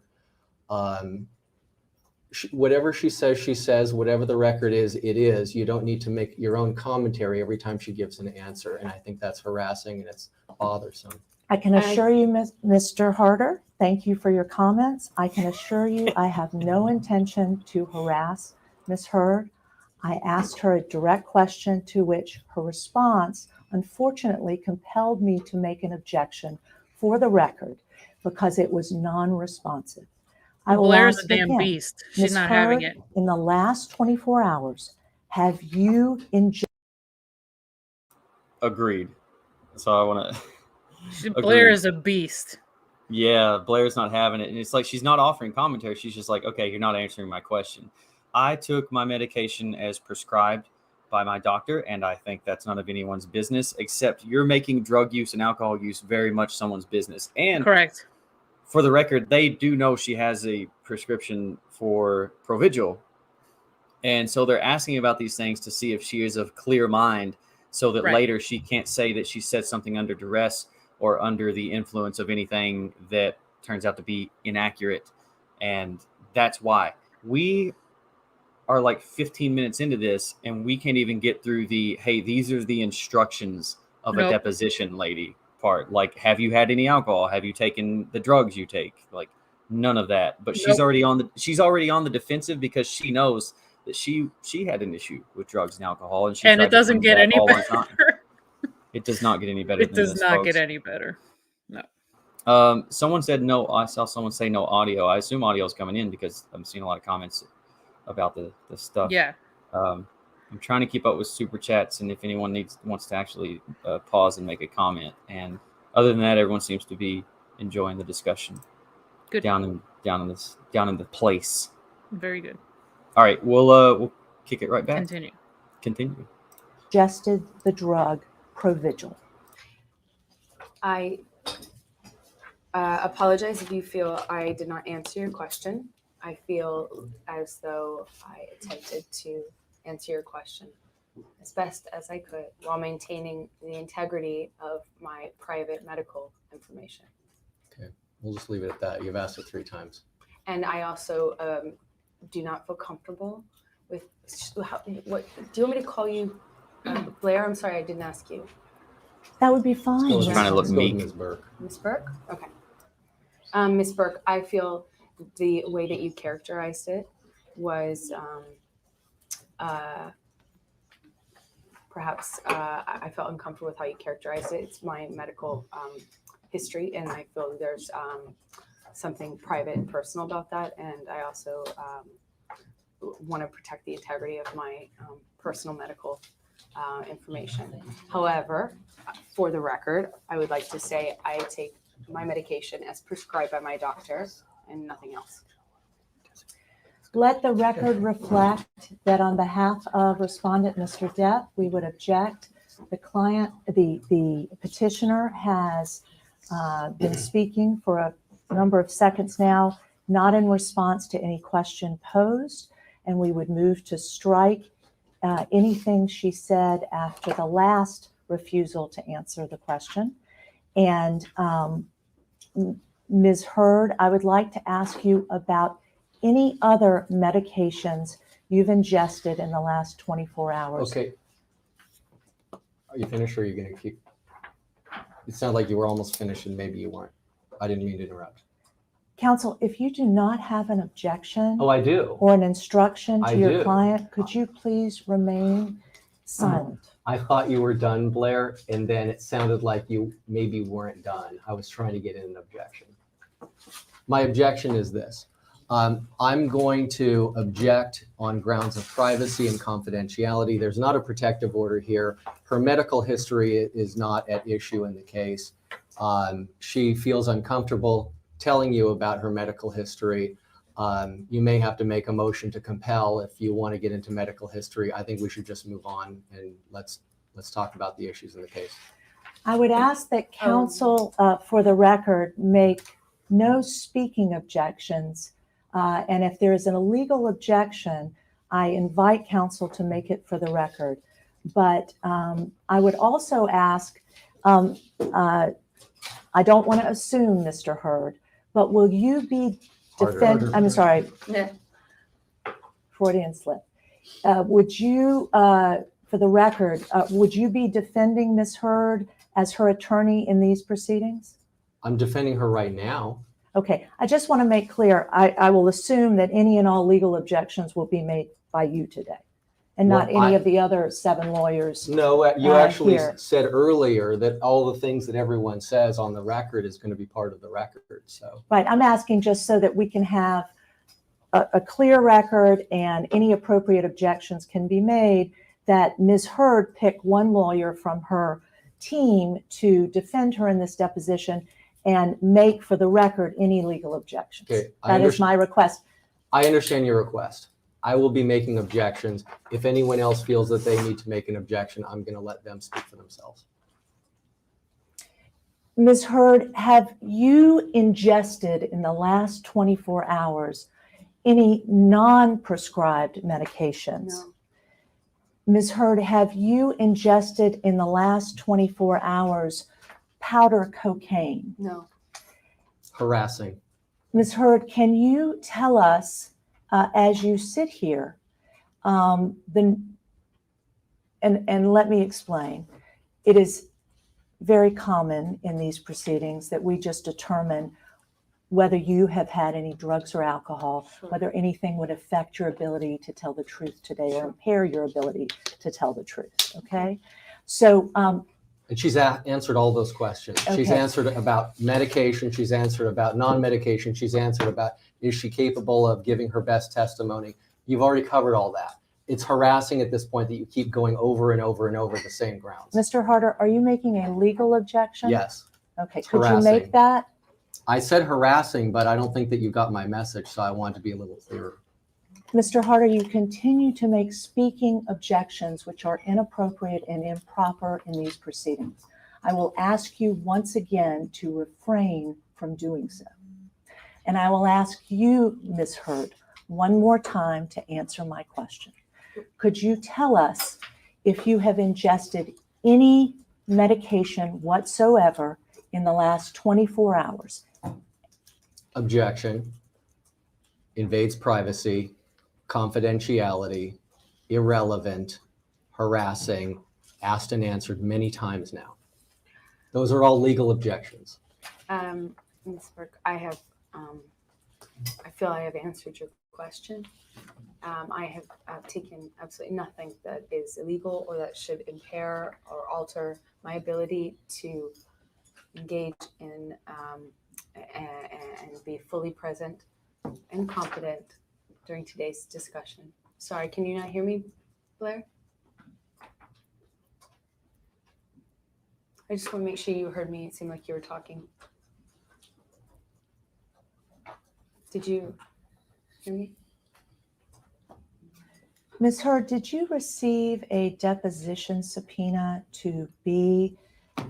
Whatever she says, whatever the record is, it is. You don't need to make your own commentary every time she gives an answer. And I think that's harassing and it's bothersome. I can assure you, Mr. Harder, thank you for your comments. I can assure you I have no intention to harass Ms. Hurd. I asked her a direct question to which her response, unfortunately, compelled me to make an objection for the record because it was non-responsive. Blair's a damn beast. She's not having it. In the last 24 hours, have you injected? Agreed. So I want to. Blair is a beast. Yeah, Blair's not having it. And it's like she's not offering commentary. She's just like, okay, you're not answering my question. I took my medication as prescribed by my doctor, and I think that's none of anyone's business, except you're making drug use and alcohol use very much someone's business. And correct. For the record, they do know she has a prescription for Provigil. And so they're asking about these things to see if she is of clear mind so that later she can't say that she said something under duress or under the influence of anything that turns out to be inaccurate. And that's why we are like 15 minutes into this and we can't even get through the, hey, these are the instructions of a deposition lady part. Like, have you had any alcohol? Have you taken the drugs you take? Like, none of that. But she's already on the defensive because she knows that she had an issue with drugs and alcohol, and it doesn't get any better. It does not get any better. It does not get any better. No. Someone said no. I saw someone say no audio. I assume audio is coming in because I'm seeing a lot of comments about the stuff. Yeah. I'm trying to keep up with super chats, and if anyone wants to actually pause and make a comment. And other than that, everyone seems to be enjoying the discussion. Good. Down in the place. Very good. All right, we'll kick it right back. Continue. Continue. Ingested the drug Provigil? I apologize if you feel I did not answer your question. I feel as though I attempted to answer your question as best as I could while maintaining the integrity of my private medical information. Okay, we'll just leave it at that. You've asked it 3 times. And I also do not feel comfortable with what do you want me to call you? Blair? I'm sorry, I didn't ask you. That would be fine. Let's trying to look meek. Ms. Burke. Miss Burke? Okay. Miss Burke, I feel the way that you characterized it was perhaps I felt uncomfortable with how you characterized it. It's my medical history, and I feel there's something private and personal about that. And I also want to protect the integrity of my personal medical information. However, for the record, I would like to say I take my medication as prescribed by my doctor and nothing else. Let the record reflect that on behalf of respondent Mr. Depp, we would object. The petitioner has been speaking for a number of seconds now, not in response to any question posed, and we would move to strike anything she said after the last refusal to answer the question. And Ms. Hurd, I would like to ask you about any other medications you've ingested in the last 24 hours. Okay. Are you finished or are you going to keep? It sounded like you were almost finished and maybe you weren't. I didn't mean to interrupt. Counsel, if you do not have an objection Oh, I do. or an instruction to I your do. client, could you please remain silent? I thought you were done, Blair, and then it sounded like you maybe weren't done. I was trying to get in an objection. My objection is this. I'm going to object on grounds of privacy and confidentiality. There's not a protective order here. Her medical history is not at issue in the case. She feels uncomfortable telling you about her medical history. You may have to make a motion to compel if you want to get into medical history. I think we should just move on and let's talk about the issues in the case. I would ask that counsel, for the record, make no speaking objections. And if there is an illegal objection, I invite counsel to make it for the record. But I would also ask, I don't want to assume, Mr. Hurd, but will you be I'm sorry, Freudian slip. Would you, for the record, would you be defending Ms. Hurd as her attorney in these proceedings? I'm defending her right now. Okay, I just want to make clear, I will assume that any and all legal objections will be made by you today and not any of the other 7 lawyers. No, you actually here. said earlier that all the things that everyone says on the record is going to be part of the record. So Right, I'm asking just so that we can have a clear record and any appropriate objections can be made that Ms. Hurd pick one lawyer from her team to defend her in this deposition and make for the record any legal objections. Okay, that is my request. I understand your request. I will be making objections. If anyone else feels that they need to make an objection, I'm going to let them speak for themselves. Ms. Hurd, have you ingested in the last 24 hours any non-prescribed medications? No. Ms. Hurd, have you ingested in the last 24 hours powder cocaine? No. Harassing. Ms. Hurd, can you tell us, as you sit here, and let me explain. It is very common in these proceedings that we just determine whether you have had any drugs or alcohol, whether anything would affect your ability to tell the truth today or impair your ability to tell the truth, okay? So, and she's answered all those questions. Okay. She's answered about medication. She's answered about non-medication. She's answered about, is she capable of giving her best testimony? You've already covered all that. It's harassing at this point that you keep going over and over and over the same grounds. Mr. Harder, are you making a legal objection? Yes. Okay, It's could you harassing. make that? I said harassing, but I don't think that you got my message, so I wanted to be a little clearer. Mr. Harder, you continue to make speaking objections which are inappropriate and improper in these proceedings. I will ask you once again to refrain from doing so. And I will ask you, Ms. Hurd, one more time to answer my question. Could you tell us if you have ingested any medication whatsoever in the last 24 hours? Objection. Invades privacy, confidentiality, irrelevant, harassing, asked and answered many times now. Those are all legal objections. Ms. Burke, I feel I have answered your question. I have taken absolutely nothing that is illegal or that should impair or alter my ability to engage in and be fully present and competent during today's discussion. Sorry, can you not hear me, Blair? I just want to make sure you heard me. It seemed like you were talking. Did you hear me? Ms. Hurd, did you receive a deposition subpoena to be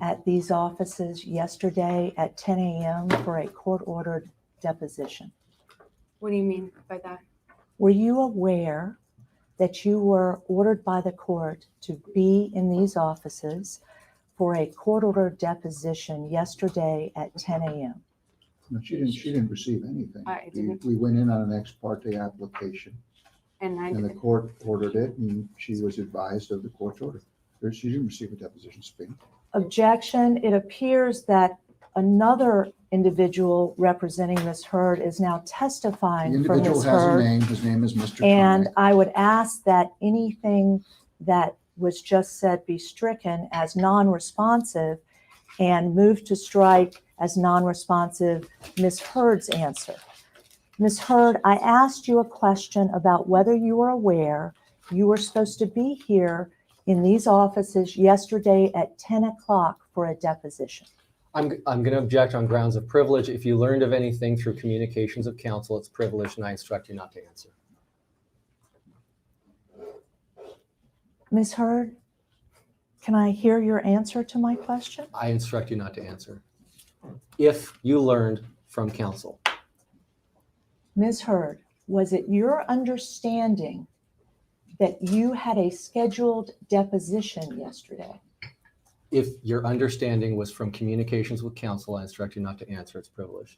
at these offices yesterday at 10 a.m. for a court-ordered deposition? What do you mean by that? Were you aware that you were ordered by the court to be in these offices for a court-ordered deposition yesterday at 10 a.m.? No, she didn't receive anything. I didn't. We went in on an ex parte application, And and the court ordered it, and she was advised of the court's order. She didn't receive a deposition subpoena. Objection. It appears that another individual representing Ms. Hurd is now The testifying for individual Ms. has a Hurd. name. His name is Mr. And Connick. I would ask that anything that was just said be stricken as non-responsive and move to strike as non-responsive Ms. Hurd's answer. Ms. Hurd, I asked you a question about whether you were aware you were supposed to be here in these offices yesterday at 10 o'clock for a deposition. I'm going to object on grounds of privilege. If you learned of anything through communications of counsel, it's privileged, and I instruct you not to answer. Ms. Hurd, can I hear your answer to my question? I instruct you not to answer. If you learned from counsel. Ms. Hurd, was it your understanding that you had a scheduled deposition yesterday? If your understanding was from communications with counsel, I instruct you not to answer. It's privileged.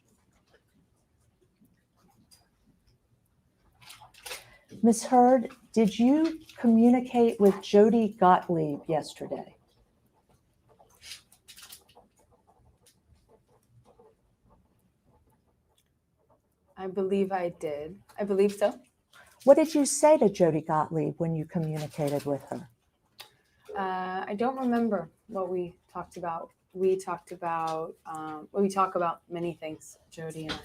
Ms. Hurd, did you communicate with Jody Gottlieb yesterday? I believe I did. I believe so. What did you say to Jody Gottlieb when you communicated with her? I don't remember what we talked about. We talked about, we talk about many things, Jody and I.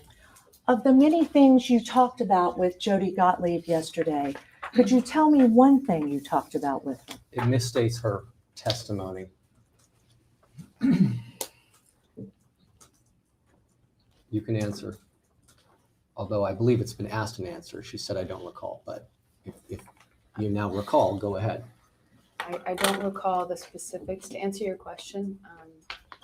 Of the many things you talked about with Jody Gottlieb yesterday, could you tell me one thing you talked about with her? It misstates her testimony. You can answer. Although I believe it's been asked and answered. She said, I don't recall, but if you now recall, go ahead. I don't recall the specifics. To answer your question,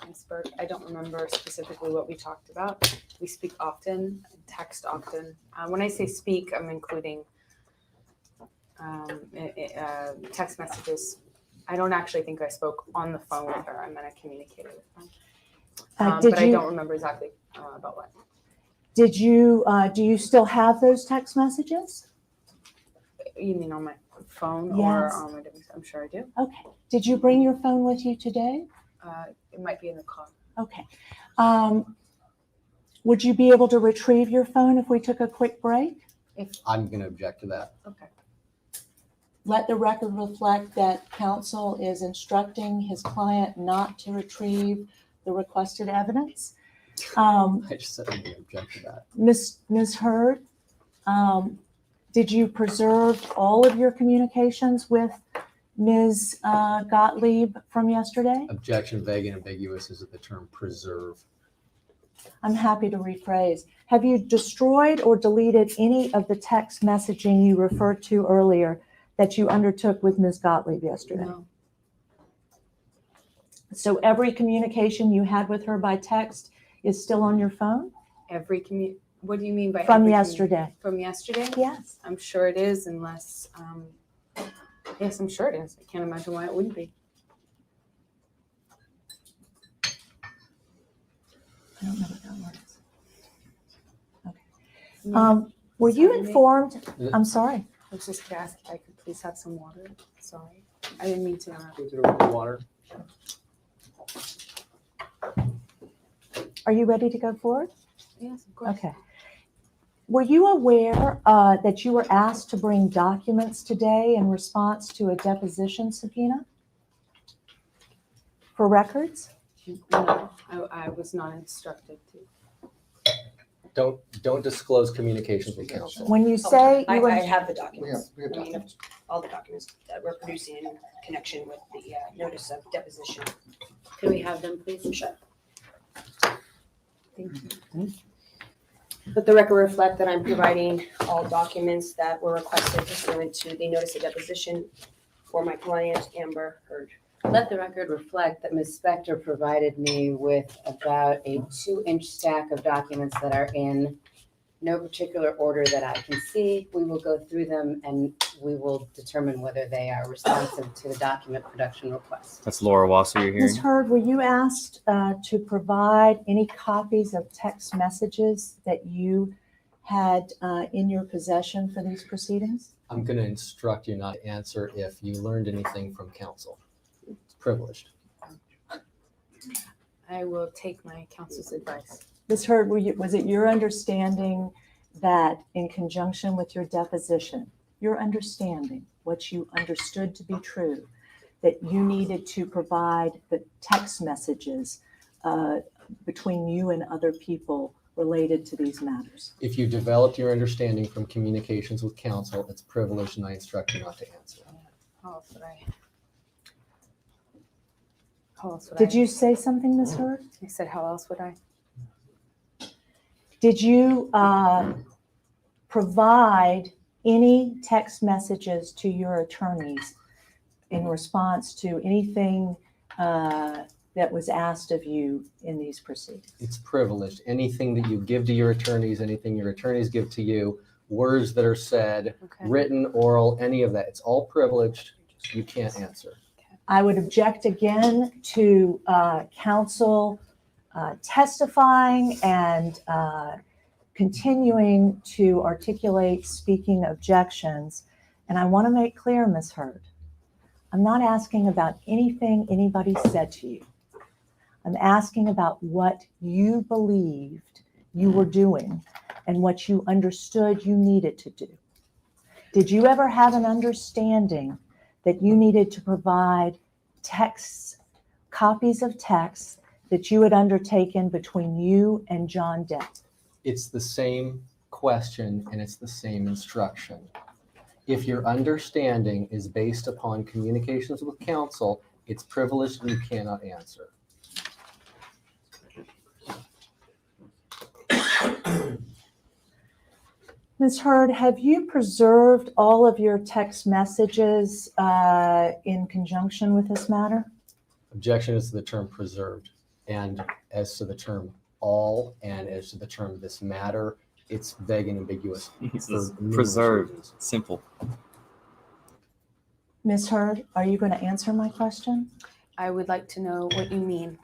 Ms. Burke, I don't remember specifically what we talked about. We speak often, text often. When I say speak, I'm including text messages. I don't actually think I spoke on the phone with her. I meant I communicated with her. But I don't remember exactly about what. Did you, do you still have those text messages? You mean on my phone Yes. or on my device? I'm sure I do. Okay. Did you bring your phone with you today? It might be in the car. Okay. Would you be able to retrieve your phone if we took a quick break? I'm going to object to that. Okay. Let the record reflect that counsel is instructing his client not to retrieve the requested evidence. I just said I'm going to object to that. Ms. Hurd, did you preserve all of your communications with Ms. Gottlieb from yesterday? Objection, vague and ambiguous is the term preserve. I'm happy to rephrase. Have you destroyed or deleted any of the text messaging you referred to earlier that you undertook with Ms. Gottlieb yesterday? No. So every communication you had with her by text is still on your phone? What do you mean by From every yesterday? From yesterday? Yes. I'm sure it is, unless, yes, I'm sure it is. I can't imagine why it wouldn't be. I don't know what that works. Okay. Were you informed? I'm sorry. I was just gonna ask if I could please have some water. Sorry. I didn't mean to. Water. Are you ready to go forward? Yes, of course. Okay. Were you aware that you were asked to bring documents today in response to a deposition subpoena for records? No, I was not instructed to. Don't disclose communications with counsel. When you say I you were, have the documents. We have I mean, documents. all the documents that we're producing in connection with the notice of deposition. Could we have them, please? Sure. Thank you. Let the record reflect that I'm providing all documents that were requested pursuant to the notice of deposition for my client, Amber Heard. Let the record reflect that Ms. Spector provided me with about a 2-inch stack of documents that are in no particular order that I can see. We will go through them and we will determine whether they are responsive to the document production request. That's Laura Wasser you're hearing. Ms. Heard, were you asked to provide any copies of text messages that you had in your possession for these proceedings? I'm going to instruct you not to answer if you learned anything from counsel. It's privileged. I will take my counsel's advice. Ms. Heard, was it your understanding that in conjunction with your deposition, your understanding, what you understood to be true, that you needed to provide the text messages between you and other people related to these matters? If you developed your understanding from communications with counsel, it's privileged, and I instruct you not to answer. How else would I? Did you say something, Ms. Heard? I said, how else would I? Did you provide any text messages to your attorneys in response to anything that was asked of you in these proceedings? It's privileged. Anything that you give to your attorneys, anything your attorneys give to you, words that are said, written, oral, any of that, it's all privileged. You can't answer. I would object again to counsel testifying and continuing to articulate speaking objections. And I want to make clear, Ms. Heard, I'm not asking about anything anybody said to you. I'm asking about what you believed you were doing and what you understood you needed to do. Did you ever have an understanding that you needed to provide texts, copies of texts that you had undertaken between you and John Depp? It's the same question and it's the same instruction. If your understanding is based upon communications with counsel, it's privileged and you cannot answer. Ms. Heard, have you preserved all of your text messages in conjunction with this matter? Objection is to the term preserved, and as to the term all, and as to the term this matter, it's vague and ambiguous. Preserved. Simple. Ms. Heard, are you going to answer my question? I would like to know what you mean.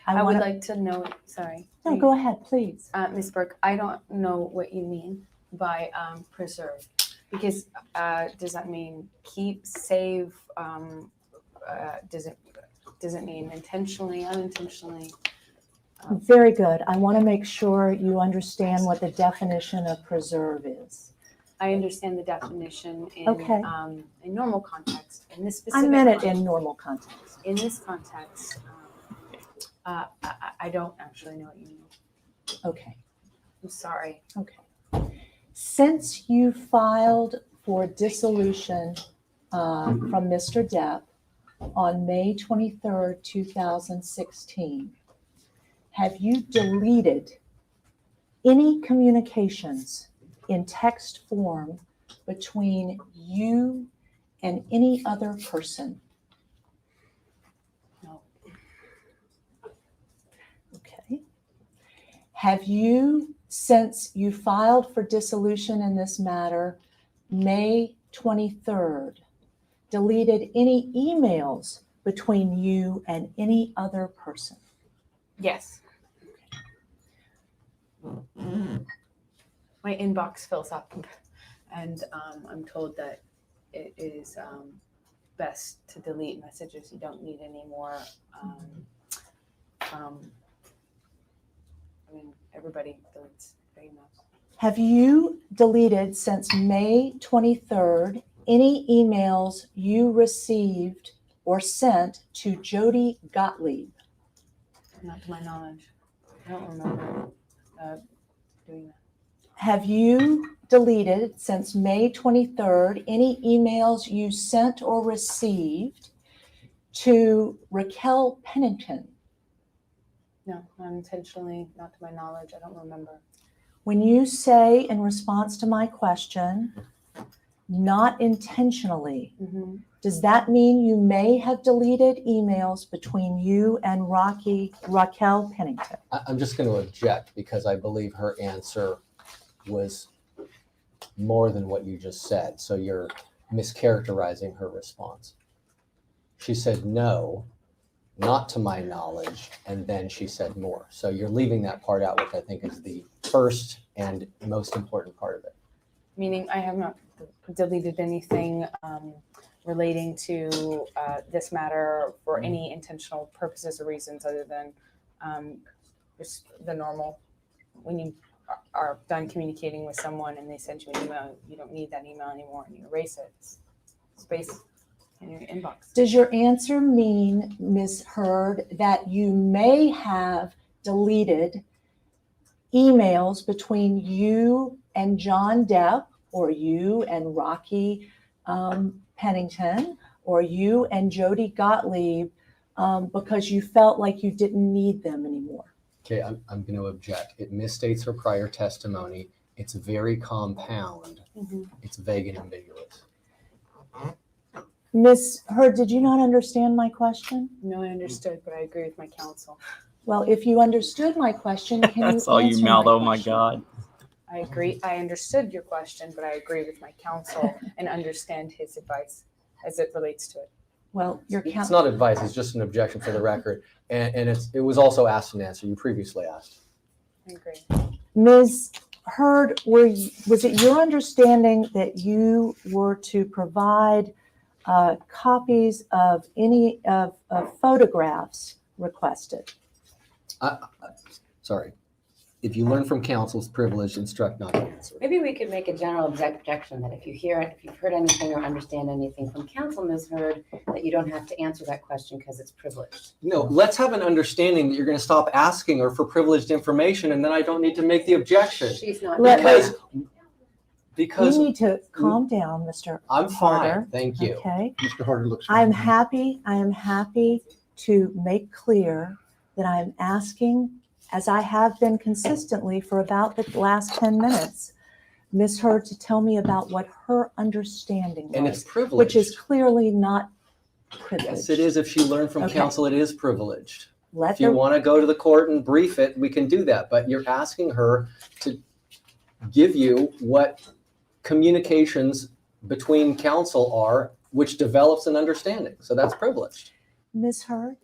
I would wanna- like to know, sorry. No, go ahead, please. Ms. Burke, I don't know what you mean by preserve, because does that mean keep, save? Does it mean intentionally, unintentionally? Very good. I want to make sure you understand what the definition of preserve is. I understand the definition in Okay. In normal context. In this specific I meant it context, in normal context. in this context, I don't actually know what you mean. Okay. I'm sorry. Okay. Since you filed for dissolution from Mr. Depp on May 23rd, 2016, have you deleted any communications in text form between you and any other person? No. Okay. Have you, since you filed for dissolution in this matter, May 23rd, deleted any emails between you and any other person? Yes. My inbox fills up, and I'm told that it is best to delete messages you don't need anymore. Everybody deletes their emails. Have you deleted since May 23rd any emails you received or sent to Jody Gottlieb? Not to my knowledge. I don't remember doing that. Have you deleted since May 23rd any emails you sent or received to Raquel Pennington? No, unintentionally, not to my knowledge. I don't remember. When you say in response to my question, not intentionally, does that mean you may have deleted emails between you and Raquel Pennington? I'm just going to object because I believe her answer was more than what you just said. So you're mischaracterizing her response. She said no, not to my knowledge, and then she said more. So you're leaving that part out, which I think is the first and most important part of it. Meaning I have not deleted anything relating to this matter for any intentional purposes or reasons other than just the normal. When you are done communicating with someone and they send you an email, you don't need that email anymore and you erase it. It's space in your inbox. Does your answer mean, Ms. Hurd, that you may have deleted emails between you and John Depp, or you and Rocky Pennington, or you and Jody Gottlieb because you felt like you didn't need them anymore? Okay, I'm going to object. It misstates her prior testimony. It's very compound. It's vague and ambiguous. Ms. Hurd, did you not understand my question? No, I understood, but I agree with my counsel. Well, if you understood my question, can you That's all you answer mouthed. my Oh my question? God. I agree. I understood your question, but I agree with my counsel and understand his advice as it relates to it. Well, your It's counsel. not advice. It's just an objection for the record. And it was also asked and answered. You previously asked. I agree. Ms. Hurd, was it your understanding that you were to provide copies of any of photographs requested? Sorry. If you learn from counsel, it's privileged, instruct not to answer. Maybe we could make a general objection that if you've heard anything or understand anything from counsel, Ms. Hurd, that you don't have to answer that question because it's privileged. No, let's have an understanding that you're going to stop asking her for privileged information, and then I don't need to make the objection. She's not. Because you need to calm down, Mr. I'm fine. Harder. Thank you. Okay. Mr. Harder looks. I am happy to make clear that I'm asking, as I have been consistently for about the last 10 minutes, Ms. Hurd to tell me about what her understanding was. And it's privileged. Which is clearly not privileged. Yes, it is. If she learned from Okay. counsel, it is privileged. Let if you want to go to the court and brief it, we can do that. But you're asking her to give you what communications between counsel are, which develops an understanding. So that's privileged. Ms. Hurd,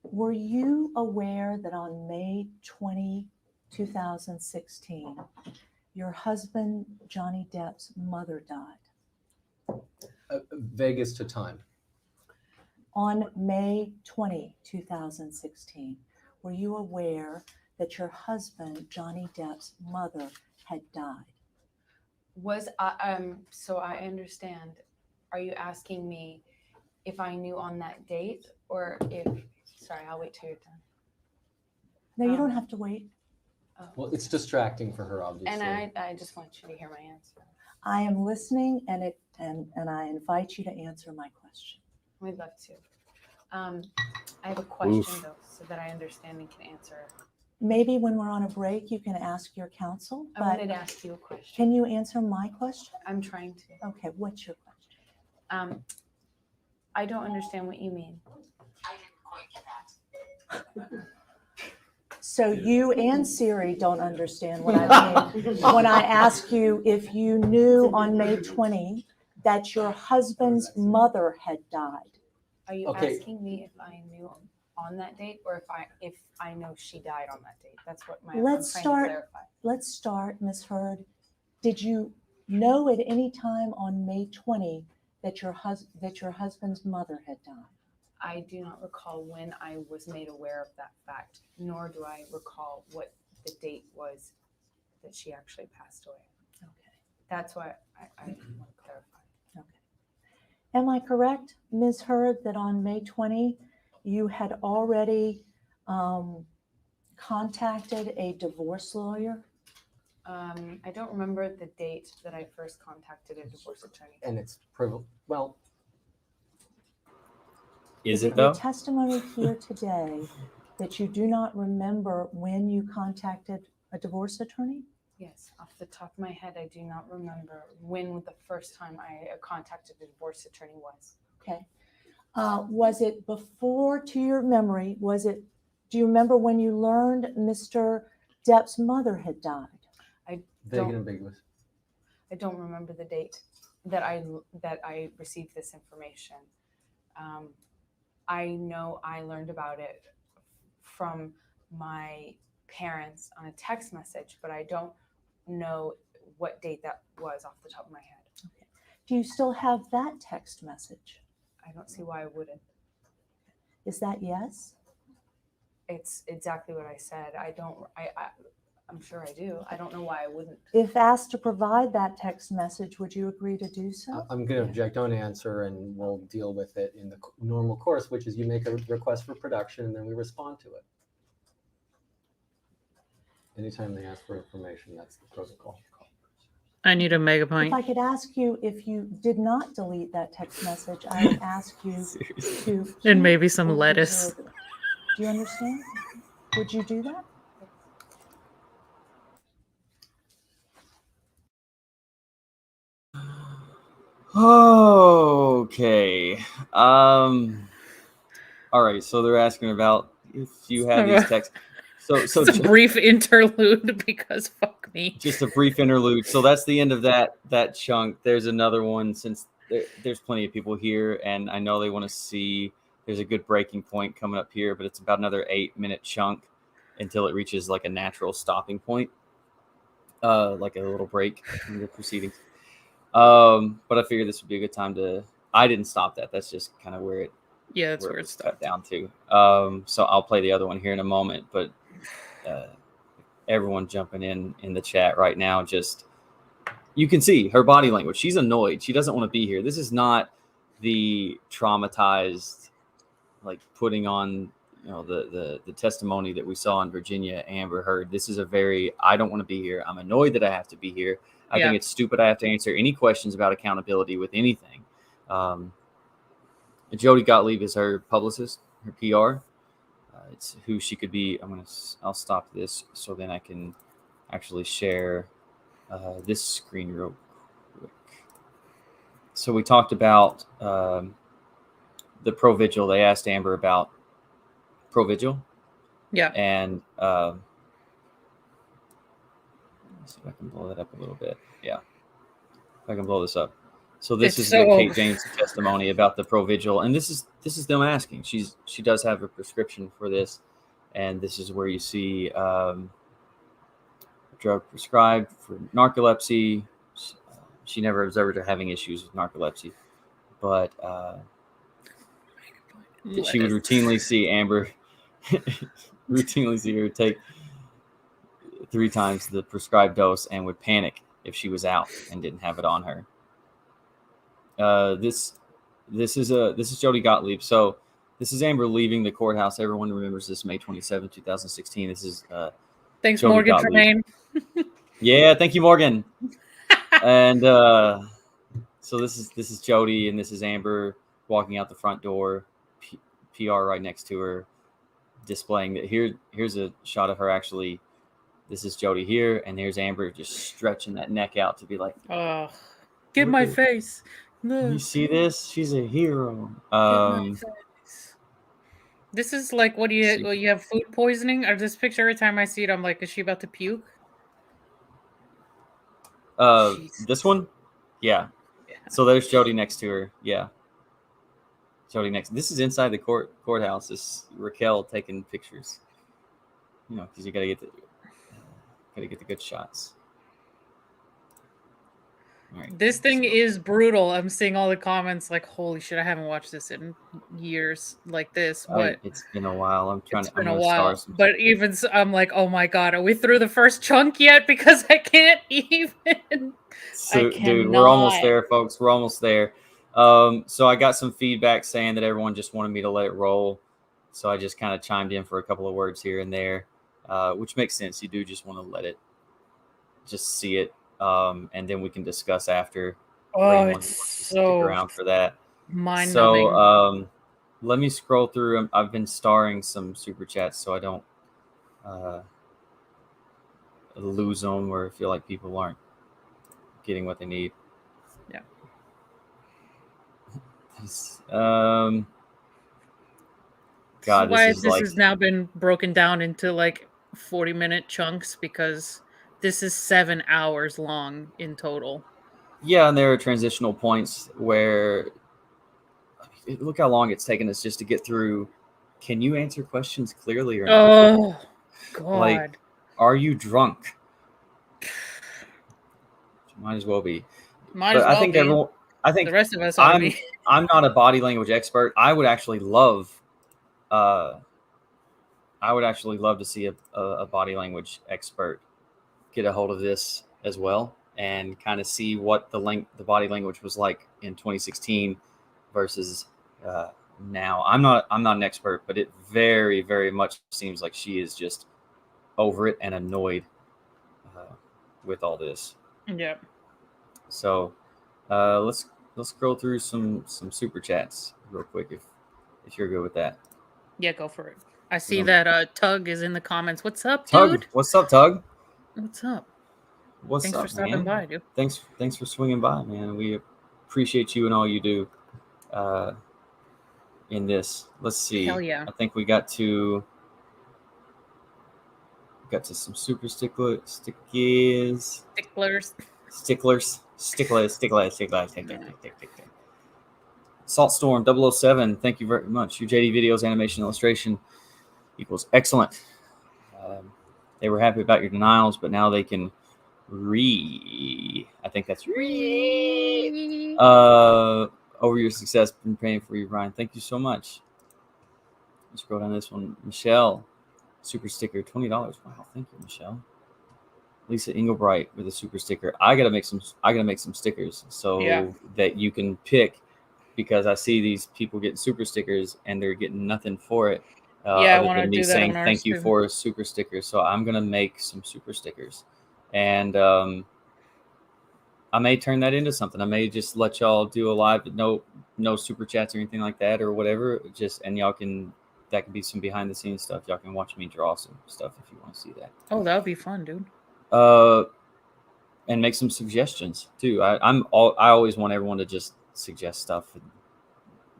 were you aware that on May 20, 2016, your husband, Johnny Depp's mother died? Vague as to time. On May 20, 2016, were you aware that your husband, Johnny Depp's mother, had died? So I understand. Are you asking me if I knew on that date or if, sorry, I'll wait till you're done. No, you don't have to wait. Well, it's distracting for her, obviously. And I just want you to hear my answer. I am listening and I invite you to answer my question. We'd love to. I have a question though, so that I understand and can answer. Maybe when we're on a break, you can ask your counsel, I but wanted to ask you a question. can you answer my question? I'm trying to. Okay, what's your question? I don't understand what you mean. So you and Siri don't understand what I mean when I ask you if you knew on May 20 that your husband's mother had died. Are you asking me if I knew on that date, or if I know she died on that date? That's what I'm trying to clarify. Let's start, Ms. Hurd. Did you know at any time on May 20 that your husband's mother had died? I do not recall when I was made aware of that fact, nor do I recall what the date was that she actually passed away. Okay. That's why I want to clarify. Okay. Am I correct, Ms. Hurd, that on May 20 you had already contacted a divorce lawyer? I don't remember the date that I first contacted a divorce attorney. And it's well. Is it your though? testimony here today that you do not remember when you contacted a divorce attorney? Yes, off the top of my head, I do not remember when the first time I contacted a divorce attorney was. Okay. Was it before, to your memory, do you remember when you learned Mr. Depp's mother had died? Vague and ambiguous. I don't remember the date that I received this information. I know I learned about it from my parents on a text message, but I don't know what date that was off the top of my head. Okay. Do you still have that text message? I don't see why I wouldn't. Is that yes? It's exactly what I said. I'm sure I do. I don't know why I wouldn't. If asked to provide that text message, would you agree to do so? I'm going to object, don't answer, and we'll deal with it in the normal course, which is you make a request for production and then we respond to it. Anytime they ask for information, that's the protocol. I need a mega point. If I could ask you, if you did not delete that text message, I would ask you to... And maybe some lettuce. Do you understand? Would you do that? Okay. All right. So they're asking about if you had these texts. So it's a brief interlude because fuck me. Just a brief interlude. So that's the end of that chunk. There's another one since there's plenty of people here, and I know they want to see. There's a good breaking point coming up here, but it's about another 8-minute chunk until it reaches like a natural stopping point, like a little break in the proceedings. But I figured this would be a good time to. I didn't stop that. That's just kind of where it. Yeah, that's where it's cut down to. So I'll play the other one here in a moment, but everyone jumping in the chat right now, just you can see her body language. She's annoyed. She doesn't want to be here. This is not the traumatized, like putting on, the testimony that we saw in Virginia, Amber Heard. This is a very, I don't want to be here. I'm annoyed that I have to be here. I think it's stupid. I have to answer any questions about accountability with anything. Jody Gottlieb is her publicist, her PR. It's who she could be. I'll stop this so then I can actually share this screen real quick. So we talked about the Provigil. They asked Amber about Provigil. Yeah. And let's see if I can blow that up a little bit. Yeah. If I can blow this up. So this is the Kate James testimony about the Provigil, and this is them asking. She does have a prescription for this, and this is where you see drug prescribed for narcolepsy. She never observed her having issues with narcolepsy, but she would routinely see Amber, routinely see her take 3 times the prescribed dose, and would panic if she was out and didn't have it on her. This is Jody Gottlieb. So this is Amber leaving the courthouse. Everyone remembers this May 27, 2016. This is thanks, Jody Morgan Gottlieb. Tremaine. Yeah, thank you, Morgan. And so this is Jody, and this is Amber walking out the front door, PR right next to her, displaying that here's a shot of her actually. This is Jody here, and there's Amber just stretching that neck out to be like, oh, get my face. You see this? She's a hero. Get my face. This is like, what do you have food poisoning? Or this picture, every time I see it, I'm like, is she about to puke? This one? Yeah. So there's Jody next to her. Yeah. Jody next. This is inside the courthouse. This Raquel taking pictures. You know, because you gotta get the good shots. All right. This thing is brutal. I'm seeing all the comments like, holy shit, I haven't watched this in years like this. But it's been a while. I'm trying. It's been a while. But even so, I'm like, oh my god, are we through the first chunk yet? Because I can't even. So, dude, we're almost there, folks. We're almost there. So I got some feedback saying that everyone just wanted me to let it roll. So I just kind of chimed in for a couple of words here and there, which makes sense. You do just want to let it, just see it, and then we can discuss after. Oh, it's so stick around for that. Mind-numbing. So let me scroll through them. I've been starring some super chats, so I don't lose them or feel like people aren't getting what they need. Yeah. God, why this has now been broken down into like 40-minute chunks, because this is 7 hours long in total. Yeah, and there are transitional points where look how long it's taken us just to get through. Can you answer questions clearly or not? Oh God! Like, are you drunk? Might as well be. I think everyone. I think the rest of us ought to be. I'm not a body language expert. I would actually love to see a body language expert get a hold of this as well and kind of see what the body language was like in 2016 versus now. I'm not an expert, but it very, very much seems like she is just over it and annoyed with all this. Yeah. So let's scroll through some super chats real quick if you're good with that. Yeah, go for it. I see that Tug is in the comments. What's up, Tug? dude? What's up, Tug? What's up? Thanks for stopping by, dude. Thanks for swinging by, man. We appreciate you and all you do in this. Let's see. Hell yeah. I think we got to some super sticklers. Saltstorm 007, thank you very much. Your JD videos, animation, illustration equals excellent. They were happy about your denials, but now they can I think that's over your success. Been praying for you, Brian. Thank you so much. Let's scroll down this one. Michelle, super sticker, $20. Wow, thank you, Michelle. Lisa Engelbright with a super sticker. I gotta make some stickers so that you can pick, because I see these people getting super stickers and they're getting nothing for it. I want to me do that saying on thank you too. for a super sticker. So I'm gonna make some super stickers, and I may turn that into something. I may just let y'all do a live, no super chats or anything like that or whatever. And y'all that can be some behind the scenes stuff. Y'all can watch me draw some stuff if you want to see that. Oh, that would be fun, dude. And make some suggestions too. I always want everyone to just suggest stuff and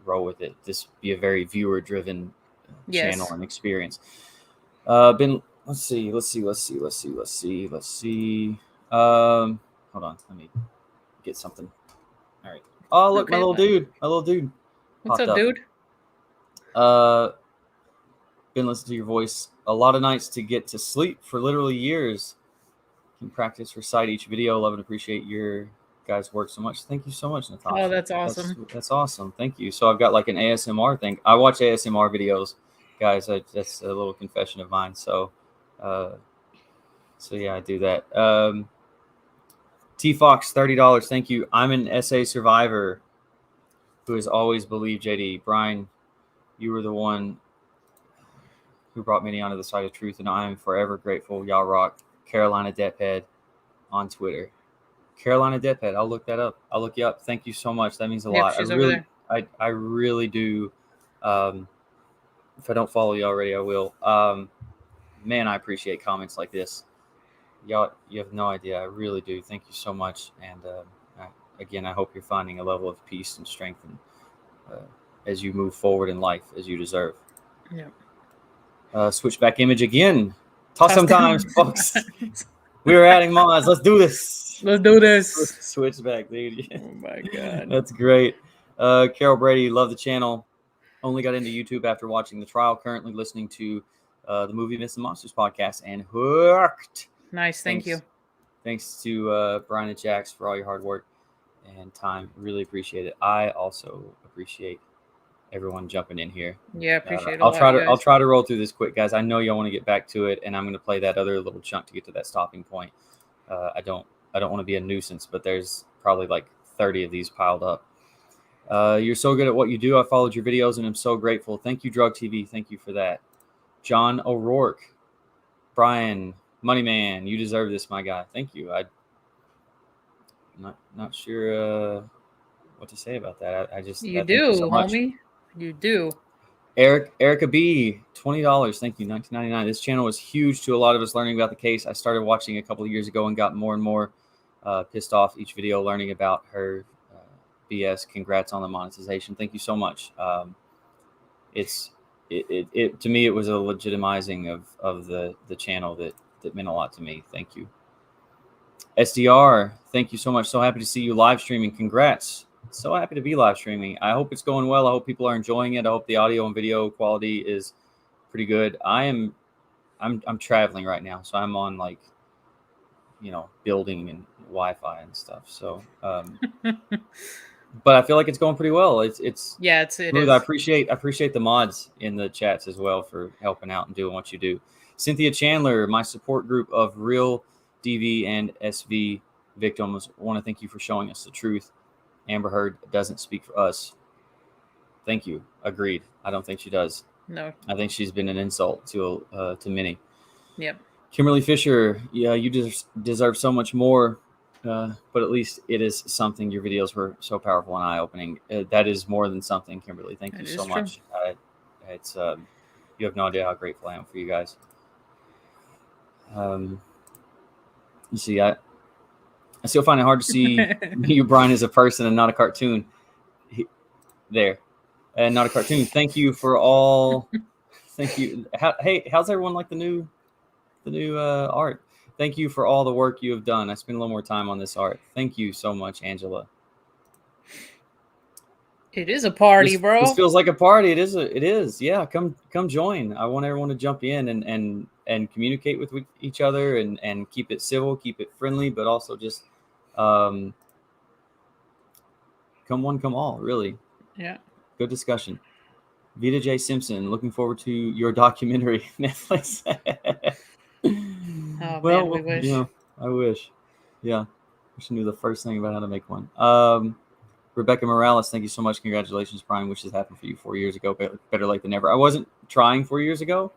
roll with it. This be a very viewer driven channel and experience. Let's see. Hold on, let me get something. All right. Oh, look, my little dude. What's up, dude? Been listening to your voice a lot of nights to get to sleep for literally years. Can practice, recite each video. Love and appreciate your guys' work so much. Thank you so much, Natasha. Oh, that's awesome. That's awesome. Thank you. So I've got like an ASMR thing. I watch ASMR videos, guys. That's a little confession of mine. So yeah, I do that. T Fox, $30. Thank you. I'm an SA survivor who has always believed JD. Brian, you were the one who brought me onto the side of truth, and I am forever grateful. Y'all rock. Carolina Depphead on Twitter. Carolina Depphead. I'll look that up. I'll look you up. Thank you so much. That means a lot. She's over there. I really do If I don't follow you already, I will. Man, I appreciate comments like this. Y'all, you have no idea. I really do. Thank you so much. And again, I hope you're finding a level of peace and strength and, as you move forward in life, as you deserve. Yeah. Switch back image again. Toss sometimes, folks. We are adding mods. Let's do this. Let's do this. Switch back, dude. Oh my God. That's great. Carol Brady, love the channel. Only got into YouTube after watching the trial. Currently listening to the Movie Myths and Monsters podcast and hooked. Nice. Thank you. Thanks to Brian and Jax for all your hard work and time. Really appreciate it. I also appreciate everyone jumping in here. Yeah, appreciate it. I'll try to roll through this quick, guys. I know y'all want to get back to it, and I'm going to play that other little chunk to get to that stopping point. I don't want to be a nuisance, but there's probably like 30 of these piled up. You're so good at what you do. I followed your videos and I'm so grateful. Thank you, Drug TV. Thank you for that. John O'Rourke, Brian, Moneyman, you deserve this, my guy. Thank you. I'm not sure what to say about that. I just you do, so homie. You do. Erica B, $20. Thank you. $19.99. This channel was huge to a lot of us learning about the case. I started watching a couple of years ago and got more and more pissed off each video learning about her BS. Congrats on the monetization. Thank you so much. It to me, it was a legitimizing of the channel that meant a lot to me. Thank you. SDR, thank you so much. So happy to see you live streaming. Congrats. So happy to be live streaming. I hope it's going well. I hope people are enjoying it. I hope the audio and video quality is pretty good. I'm traveling right now, so I'm on like, building and Wi-Fi and stuff. So, but I feel like it's going pretty well. It's it smooth. is. I appreciate the mods in the chats as well for helping out and doing what you do. Cynthia Chandler, my support group of real DV and SV victims, want to thank you for showing us the truth. Amber Heard doesn't speak for us. Thank you. Agreed. I don't think she does. No. I think she's been an insult to many. Yep. Kimberly Fisher, yeah, you deserve so much more, but at least it is something. Your videos were so powerful and eye-opening. That is more than something, Kimberly. Thank you so much. It's you have no idea how grateful I am for you guys. You see, I still find it hard to see you, Brian, as a person and not a cartoon. And not a cartoon. Thank you for all. Thank you. How's everyone like the new art? Thank you for all the work you have done. I spent a little more time on this art. Thank you so much, Angela. It is a party, bro. This feels like a party. It is. Yeah, come join. I want everyone to jump in and communicate with each other and keep it civil, keep it friendly, but also just come one, come all, really. Yeah. Good discussion. Vita J. Simpson, looking forward to your documentary, Netflix. Oh, well, man, we wish. I wish. Yeah. Wish I knew the first thing about how to make one. Rebecca Morales, thank you so much. Congratulations, Brian. Wish this happened for you 4 years ago. Better late than never. I wasn't trying 4 years ago.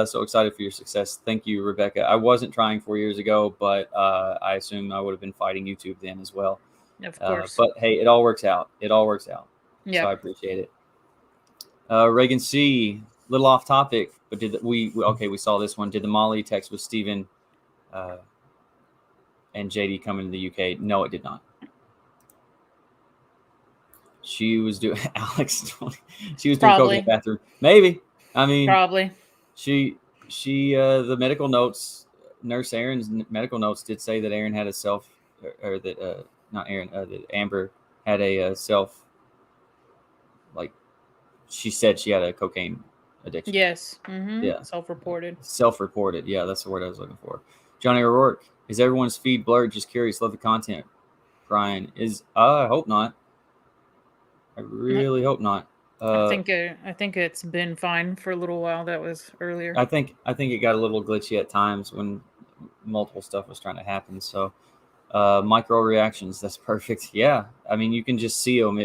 So excited for your success. Thank you, Rebecca. I wasn't trying 4 years ago, but I assume I would have been fighting YouTube then as well. Of course. But hey, it all works out. Yeah. So I appreciate it. Reagan C, little off topic, but we saw this one. Did the Molly text with Stephen and JD come into the UK? No, it did not. She was doing Alex. She was doing coke in the bathroom. Maybe. I mean, probably. She the medical notes, Nurse Aaron's medical notes did say that Aaron had a that Amber had a like she said she had a cocaine addiction. Yes. Mm-hmm. Yeah. Self-reported. Yeah, that's the word I was looking for. Johnny O'Rourke, is everyone's feed blurred? Just curious. Love the content. Brian is. I hope not. I really hope not. I think it's been fine for a little while. That was earlier. I think it got a little glitchy at times when multiple stuff was trying to happen. So micro reactions, that's perfect. Yeah, I mean you can just see them.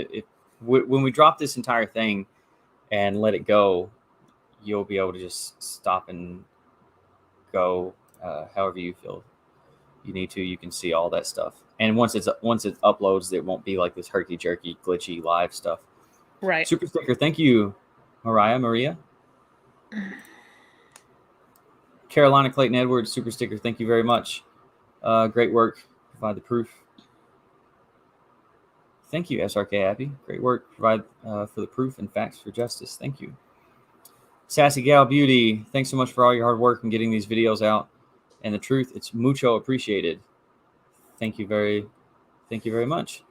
When we drop this entire thing and let it go, you'll be able to just stop and go however you feel you need to. You can see all that stuff. And once it uploads, it won't be like this herky-jerky, glitchy live stuff. Right. Super sticker. Thank you, Maria. Carolina Clayton Edwards, super sticker. Thank you very much. Great work. Provide the proof. Thank you, SRK Happy. Great work. Provide for the proof and facts for justice. Thank you. Sassy Gal Beauty, thanks so much for all your hard work in getting these videos out. And the truth, it's mucho appreciated. Thank you very much.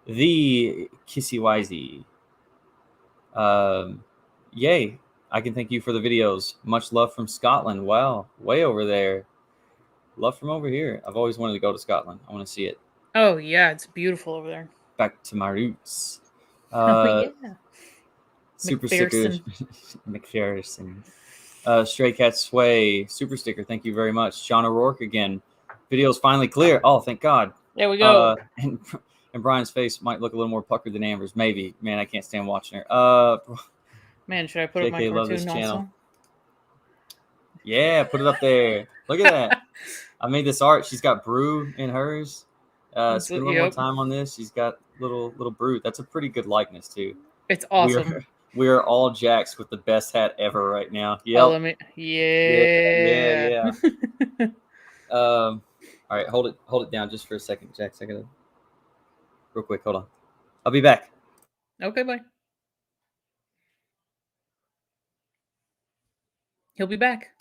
The Kissy Wisey. Yay. I can thank you for the videos. Much love from Scotland. Wow. Way over there. Love from over here. I've always wanted to go to Scotland. I want to see it. Oh, yeah. It's beautiful over there. Back to my roots. Yeah. Super stickers. McPherson. Stray Cat Sway. Super sticker. Thank you very much. John O'Rourke again. Video's finally clear. Oh, thank God. There we go. And Brian's face might look a little more puckered than Amber's. Maybe. Man, I can't stand watching her. Man, should I put up my cartoon also? Yeah, put it up there. Look at that. I made this art. She's got brew in hers. Spend a little more time on this. She's got little brew. That's a pretty good likeness too. It's awesome. We are all Jax with the best hat ever right now. Yep. Oh, yeah. All right, hold it down just for a second, Jax. I gotta real quick. Hold on. I'll be back. Okay, bye. He'll be back.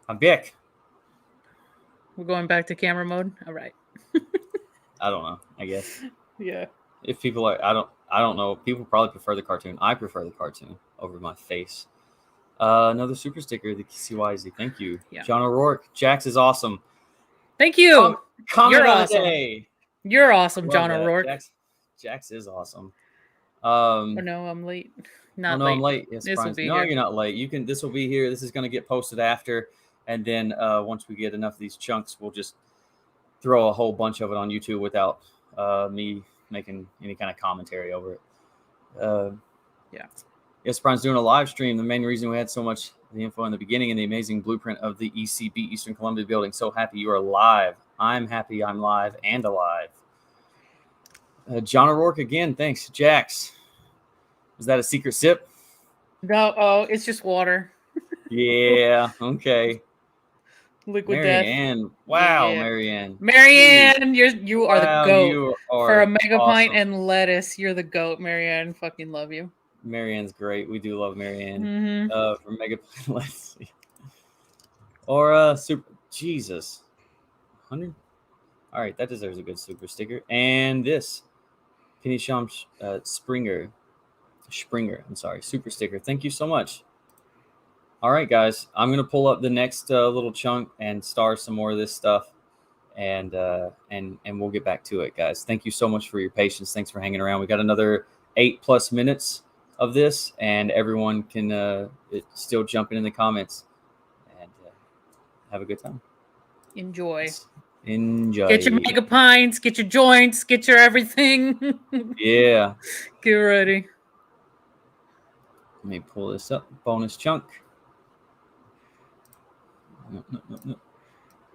I'm back. We're going back to camera mode. All right. I don't know. I guess. Yeah. If people are, I don't know. People probably prefer the cartoon. I prefer the cartoon over my face. Another super sticker, the CYZ. Thank you. Yeah. John O'Rourke. Jax is awesome. Thank you. Comment You're on awesome. the day. You're awesome, Love John that. O'Rourke. Jax is awesome. Oh no, I'm late. Not no, late. I'm late. Yes, This will Brian's- be no, here. you're not late. You can. This will be here. This is going to get posted after, and then once we get enough of these chunks, we'll just throw a whole bunch of it on YouTube without me making any kind of commentary over it. Yeah. Yes, Brian's doing a live stream. The main reason we had so much of the info in the beginning and the amazing blueprint of the ECB Eastern Columbia building. So happy you are live. I'm happy I'm live and alive. John O'Rourke again. Thanks, Jax. Was that a secret sip? No, oh, it's just water. Yeah. Okay. Liquid death. Marianne. Wow, Yeah. Marianne. Marianne, you are Wow, the goat. you are For a mega pint awesome. and lettuce, you're the goat, Marianne. Fucking love you. Marianne's great. We do love Marianne. Mm-hmm. For mega pint, let's see. Or super Jesus. 100. All right, that deserves a good super sticker. And this Penny Sham Springer, I'm sorry, super sticker. Thank you so much. All right, guys, I'm gonna pull up the next little chunk and star some more of this stuff, and we'll get back to it, guys. Thank you so much for your patience. Thanks for hanging around. We got another 8+ minutes of this, and everyone can still jump in the comments and have a good time. Enjoy. Enjoy. Get your mega pints, get your joints, get your everything. Yeah. Get ready. Let me pull this up. Bonus chunk. No.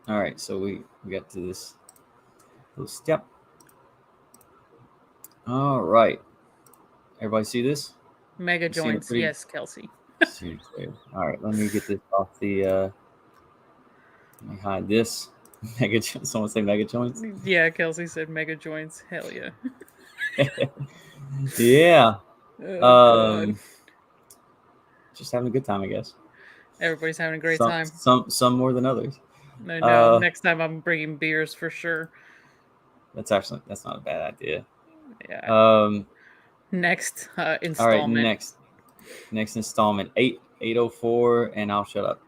All right, so we got to this little step. All right. Everybody see this? Mega You seen it joints. pretty- Yes, Kelsey. All right, let me get this off the let me hide this. Mega someone say mega joints? Yeah, Kelsey said mega joints. Hell yeah. Yeah. Oh, God. Just having a good time, I guess. Everybody's having a great some, time. Some more than others. I know. Next time I'm bringing beers for sure. That's not a bad idea. Yeah. Next installment. All right, next installment, 804, and I'll shut up.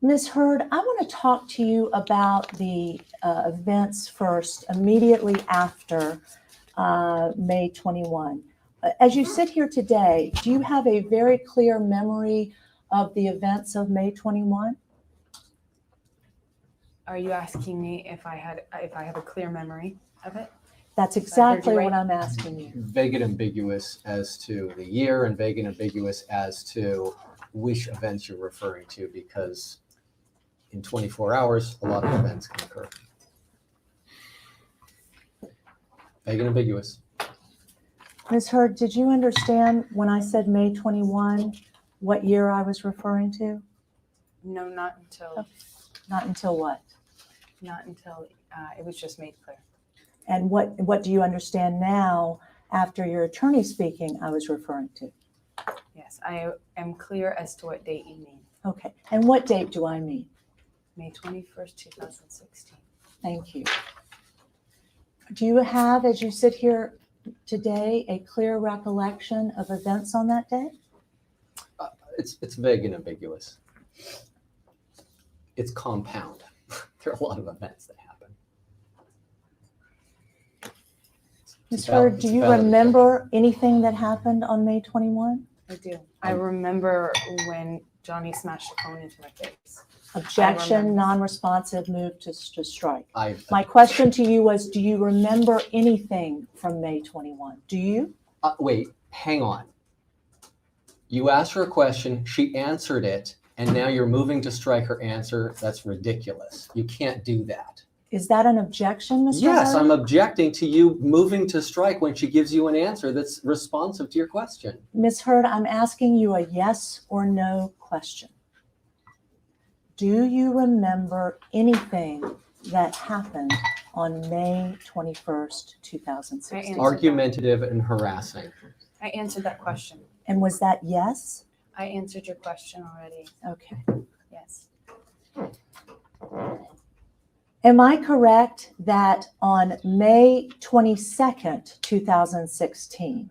Ms. Hurd, I want to talk to you about the events first, immediately after May 21. As you sit here today, do you have a very clear memory of the events of May 21? Are you asking me if I have a clear memory of it? That's heard you exactly right. what I'm asking you. Vague and ambiguous as to the year and vague and ambiguous as to which events you're referring to, because in 24 hours, a lot of events can occur. Vague and ambiguous. Ms. Hurd, did you understand when I said May 21, what year I was referring to? No, not until Not until what? It was just made clear. And what do you understand now after your attorney speaking I was referring to? Yes, I am clear as to what date you mean. Okay. And what date do I mean? May 21st, 2016. Thank you. Do you have, as you sit here today, a clear recollection of events on that day? It's vague and ambiguous. It's compound. There are a lot of events that happen. Ms. Hurd, do you remember anything that happened on May 21? I do. I remember when Johnny smashed the phone into my face. Objection, non-responsive, move to strike. I My question to you was, do you remember anything from May 21? Do you? wait, hang on. You asked her a question, she answered it, and now you're moving to strike her answer. That's ridiculous. You can't do that. Is that an objection, Mr. Yes, Hurd? I'm objecting to you moving to strike when she gives you an answer that's responsive to your question. Ms. Hurd, I'm asking you a yes or no question. Do you remember anything that happened on May 21st, 2016? Argumentative and harassing. I answered that question. And was that yes? I answered your question already. Okay. Yes. Am I correct that on May 22nd, 2016,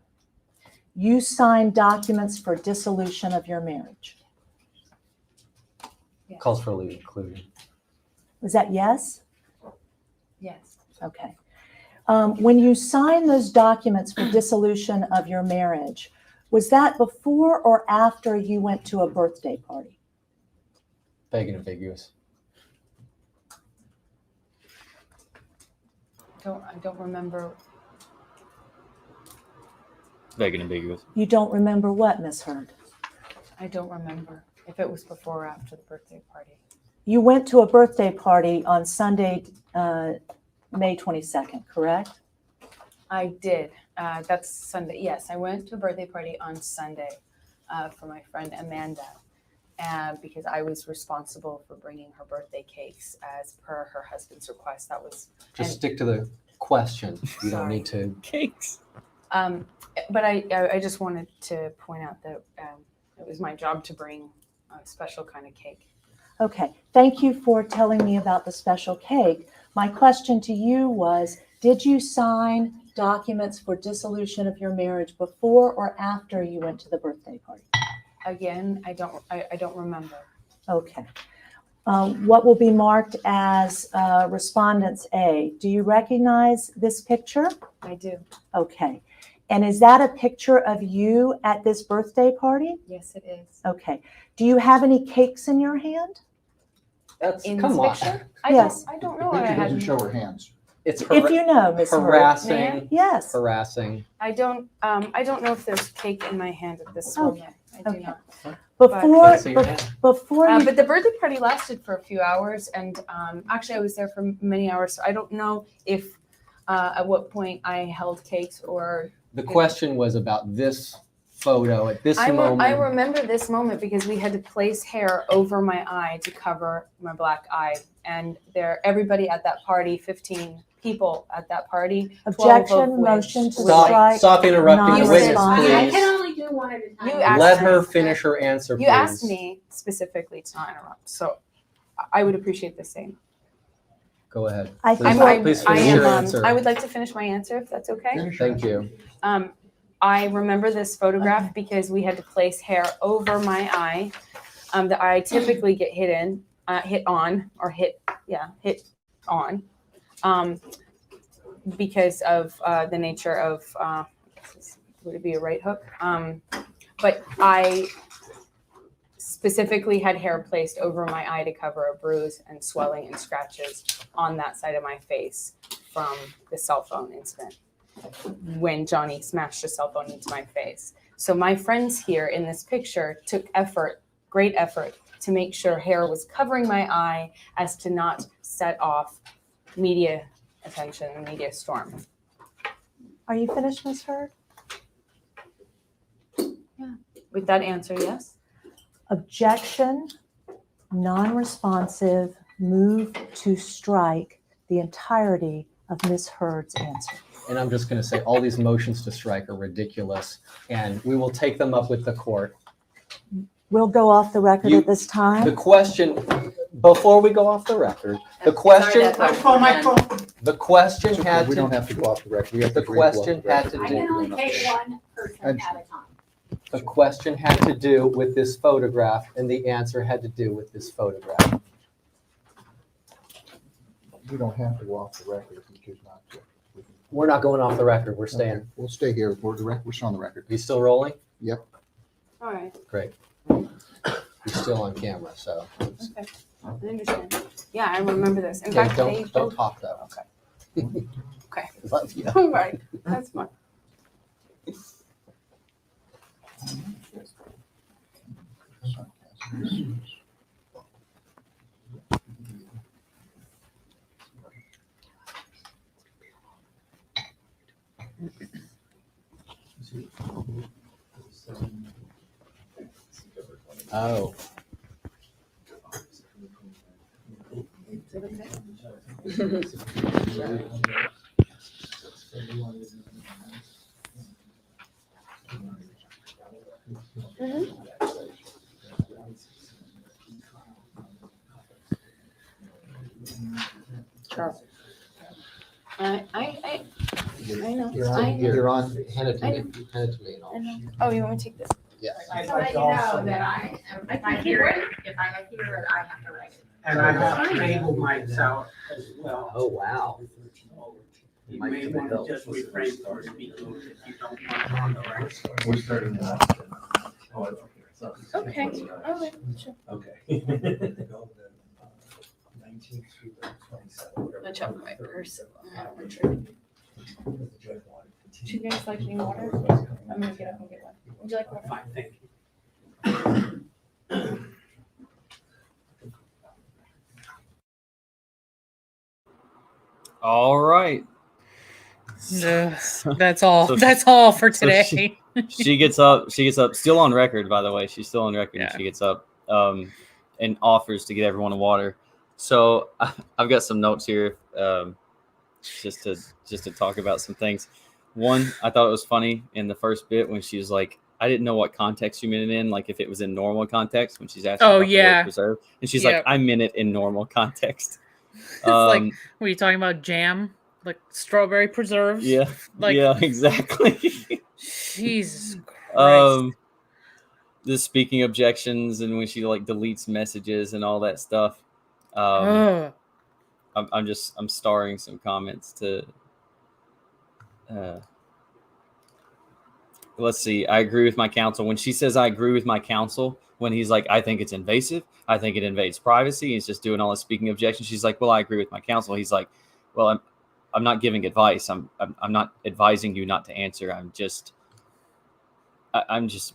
you signed documents for dissolution of your marriage? Yes. Calls for legal inclusion. Was that yes? Yes. Okay. When you signed those documents for dissolution of your marriage, was that before or after you went to a birthday party? Vague and ambiguous. I don't remember. Vague and ambiguous. You don't remember what, Ms. Hurd? I don't remember if it was before or after the birthday party. You went to a birthday party on Sunday, May 22nd, correct? I did. That's Sunday. Yes, I went to a birthday party on Sunday for my friend Amanda because I was responsible for bringing her birthday cakes as per her husband's request. That was Just stick to the question. You don't need to. Cakes. But I just wanted to point out that it was my job to bring a special kind of cake. Okay, thank you for telling me about the special cake. My question to you was, did you sign documents for dissolution of your marriage before or after you went to the birthday party? Again, I don't remember. Okay. What will be marked as respondents A? Do you recognize this picture? I do. Okay. And is that a picture of you at this birthday party? Yes, it is. Okay. Do you have any cakes in your hand? That's In come this on. picture? Yes. I don't know. The what I picture had. doesn't show her hands. It's If you know, Ms. Hurd. harassing. Yes. Harassing. I don't know if there's cake in my hand at this Okay. moment. I do Okay. not. Before, see your hand. before you, But the birthday party lasted for a few hours, and actually I was there for many hours. So I don't know if at what point I held cakes or. The question was about this photo at this moment. I remember this moment because we had to place hair over my eye to cover my black eye, and everybody at that party, 15 people at that party. 12 of objection, which motion to were strike. Stop interrupting the witness, non-responsive. I please. can only do one at a time. You asked Let me. her finish her answer, please. You asked me specifically to not interrupt, so I would appreciate the same. Go ahead. I Please, think please finish your answer. I would like to finish my answer if that's okay. Finish her Thank you. I remember this photograph because we had to place hair over my eye. The eye typically get hit on, because of the nature of, would it be a right hook? But I specifically had hair placed over my eye to cover a bruise and swelling and scratches on that side of my face from the cell phone incident when Johnny smashed a cell phone into my face. So my friends here in this picture took great effort to make sure hair was covering my eye as to not set off media attention and media storm. Are you finished, Ms. Hurd? Yeah. With that answer, yes. Objection, non-responsive, move to strike the entirety of Ms. Hurd's answer. And I'm just going to say all these motions to strike are ridiculous, and we will take them up with the court. We'll go off the record at this time. The question, before we go off the record, the question had We to, don't have to go off the record. We have the to go off the question had record. to I can do, only take one person at a time. the question had to do with this photograph, and the answer had to do with this photograph. We don't have to go off the record if you choose not to. We're not going off the record, we're staying. Okay, we'll stay here. We're still on the record. You still rolling? Yep. All right. Great. You're still on camera, so. Okay. I understand. Yeah, I remember this. In Okay, fact, they don't talk though. Okay. Okay. Love you. All right. That's fine. Oh. Charles. I know. You're I on, know. you're on, hand it to I me, know. hand it to me and I I'll. know. Oh, you want me to take this? Yeah. I'd like to know that if I hear it, I have to write it. And I have to label myself as well. Oh, wow. You may want to just refrain from speaking if you don't want on the record. We're starting now. Okay. All right. Sure. Okay. 19 through the 27. I'll check my purse. Do you guys like any water? I'm gonna get up and get one. Would you like water? Fine, thank you. All right. That's all. So That's all for so today. She gets up. She gets up. Still on record, by the way. She's still on record. Yeah. She gets up and offers to get everyone a water. So I've got some notes here, just to talk about some things. One, I thought it was funny in the first bit when she was like, "I didn't know what context you meant it in, like if it was in normal context." When she's asking, Oh, about the yeah. word preserve, and she's Yep. like, "I meant it in normal context." It's like, what are you talking about? Jam? Like strawberry preserves? Yeah, Like, yeah, exactly. Jesus Christ. The speaking objections and when she like deletes messages and all that stuff. Ugh. I'm starring some comments to. Let's see. I agree with my counsel. When she says I agree with my counsel, when he's like, I think it's invasive. I think it invades privacy. He's just doing all his speaking objections. She's like, well, I agree with my counsel. He's like, well, I'm not giving advice. I'm not advising you not to answer. I'm just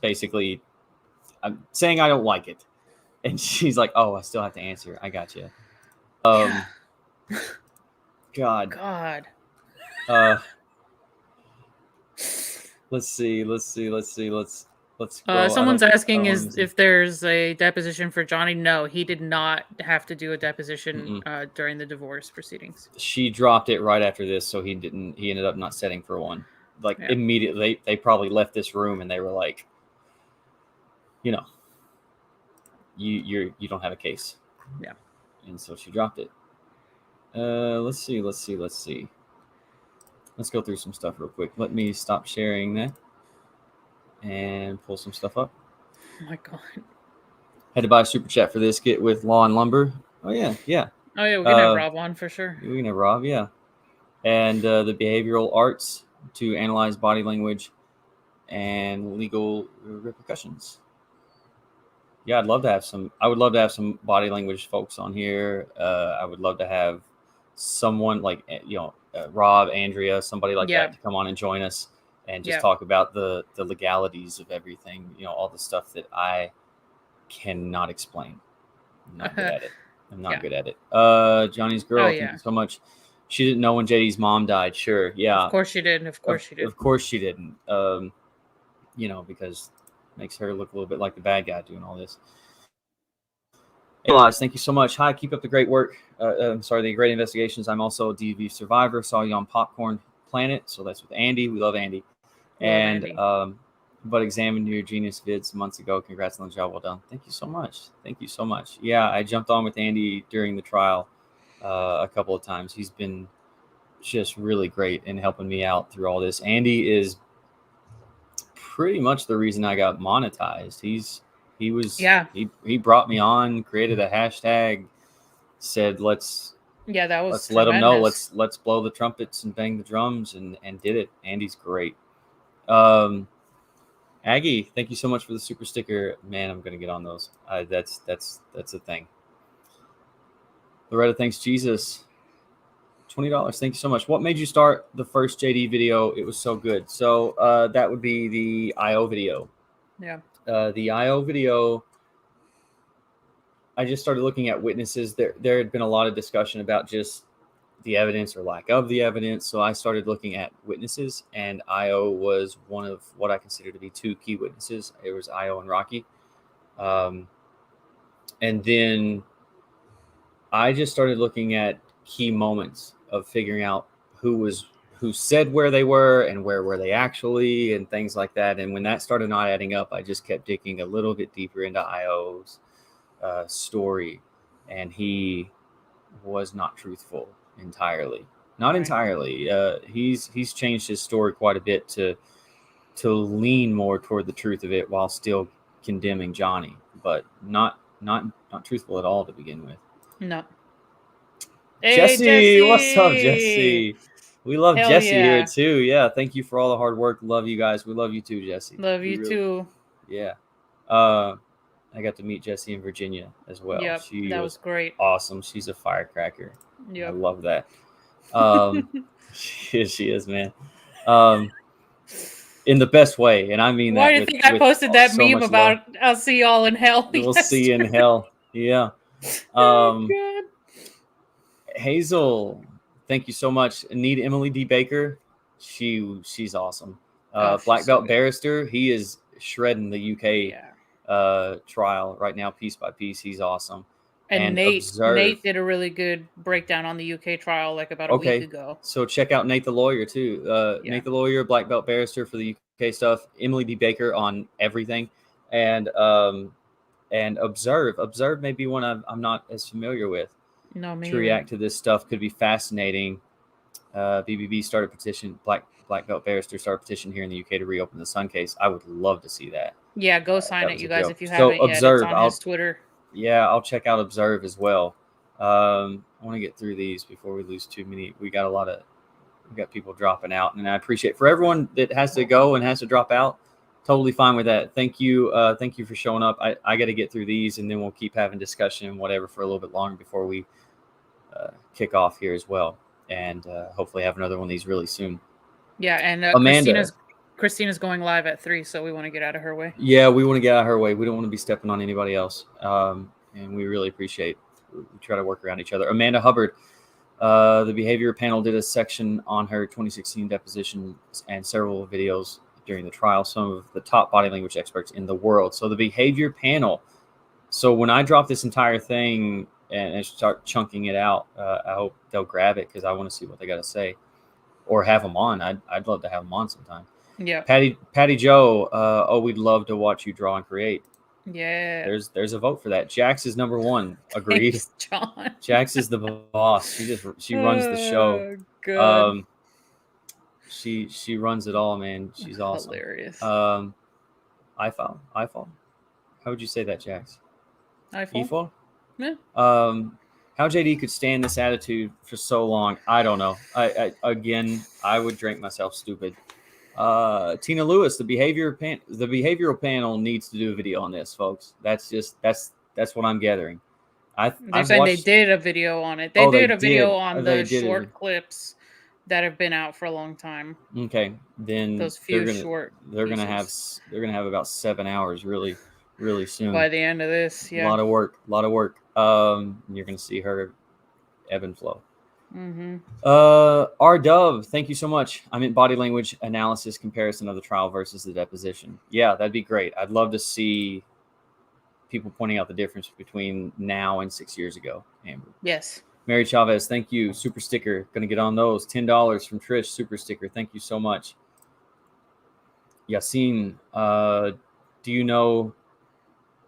basically, I'm saying I don't like it. And she's like, oh, I still have to answer. I got you. God. Let's see. Someone's asking if there's a deposition for Johnny. No, he did not have to do a deposition during the divorce proceedings. She dropped it right after this, so he ended up not setting for one. Like immediately, they probably left this room and they were like, you know, you don't have a case. Yeah. And so she dropped it. Let's see. Let's go through some stuff real quick. Let me stop sharing that and pull some stuff up. Oh my God. Had to buy a super chat for this. Get with Law and Lumber. Oh yeah. Oh yeah, we can have Rob on for sure. We can have Rob, yeah. And the behavioral arts to analyze body language and legal repercussions. Yeah, I'd love to have some. I would love to have some body language folks on here. I would love to have someone like Rob, Andrea, somebody like that to come on and join us and just talk about the legalities of everything. All the stuff that I cannot explain. I'm not good at it. I'm not good at it. Johnny's girl, thank you so much. She didn't know when JD's mom died. Sure, yeah. Of course she didn't. Of course she did. Of course she didn't. Because it makes her look a little bit like the bad guy doing all this. Elias, thank you so much. Hi, keep up the great work. The great investigations. I'm also a DV survivor. Saw you on Popcorn Planet. So that's with Andy. We love Andy. But examined your genius vids months ago. Congrats on the job. Well done. Thank you so much. Thank you so much. Yeah, I jumped on with Andy during the trial a couple of times. He's been just really great in helping me out through all this. Andy is pretty much the reason I got monetized. He brought me on, created a hashtag, said let's let them know, let's blow the trumpets and bang the drums, and did it. Andy's great. Aggie, thank you so much for the super sticker. Man, I'm gonna get on those. That's a thing. Loretta, thanks Jesus. $20. Thank you so much. What made you start the first JD video? It was so good. So that would be the IO video. Yeah. The IO video, I just started looking at witnesses. There had been a lot of discussion about just the evidence or lack of the evidence. So I started looking at witnesses, and IO was one of what I consider to be two key witnesses. It was IO and Rocky. And then I just started looking at key moments of figuring out who said where they were and where were they actually and things like that. And when that started not adding up, I just kept digging a little bit deeper into IO's story, and he was not truthful entirely. Not entirely. He's changed his story quite a bit to lean more toward the truth of it while still condemning Johnny, but not truthful at all to begin with. No. Hey, Jesse, what's up, Jesse? We love Jesse here too. Yeah, thank you for all the hard work. Love you guys. We love you too, Jesse. Love you too. Yeah. I got to meet Jesse in Virginia as well. Yep, that was great. Awesome. She's a firecracker. Yep. I love that. She is, man. In the best way, and I mean that. Why do you think I posted that meme about I'll see y'all in hell? We'll see you in hell. Yeah. Oh, God. Hazel, thank you so much. Need Emily D. Baker. She's awesome. Black belt barrister. He is shredding the UK trial right now, piece by piece. He's awesome. And Nate did a really good breakdown on the UK trial like about a week ago. So check out Nate the lawyer too. Nate the lawyer, black belt barrister for the UK stuff. Emily D. Baker on everything, and Observe. Observe may be one I'm not as familiar with. No, me to react to this stuff could be fascinating. BBB started petition. Black belt barrister started petition here in the UK to reopen the Sun case. I would love to see that. Yeah, go sign it, you guys, if you haven't yet. Observe, it's on his Twitter. Yeah, I'll check out Observe as well. I want to get through these before we lose too many. We got people dropping out, and I appreciate for everyone that has to go and has to drop out. Totally fine with that. Thank you for showing up. I got to get through these, and then we'll keep having discussion and whatever for a little bit longer before we kick off here as well, and hopefully have another one of these really soon. Yeah, and Christina's going live at 3, so we want to get out of her way. Yeah, we want to get out of her way. We don't want to be stepping on anybody else, and we really appreciate. We try to work around each other. Amanda Hubbard, the behavior panel did a section on her 2016 deposition and several videos during the trial. Some of the top body language experts in the world. So the behavior panel. So when I drop this entire thing and start chunking it out, I hope they'll grab it because I want to see what they got to say, or have them on. I'd love to have them on sometime. Yeah. Patty Joe. We'd love to watch you draw and create. Yeah. There's a vote for that. Jax is number 1. Agreed. Thanks, John. Jax is the boss. She runs the show. Good. She runs it all, man. She's awesome. Hilarious. iPhone. How would you say that, Jax? iPhone. Yeah. How JD could stand this attitude for so long, I don't know. I would drink myself stupid. Tina Lewis, the behavioral panel needs to do a video on this, folks. That's what I'm gathering. They're saying they did a video on it. They did a video on the short clips that have been out for a long time. Okay, then those few they're gonna have about 7 hours really soon. By the end of this, yeah. A lot of work. You're gonna see her ebb and flow. Mm-hmm. R Dove, thank you so much. I meant body language analysis comparison of the trial versus the deposition. Yeah, that'd be great. I'd love to see people pointing out the difference between now and 6 years ago. Amber. Yes. Mary Chavez, thank you. Super sticker. Gonna get on those. $10 from Trish. Super sticker. Thank you so much. Yassine, do you know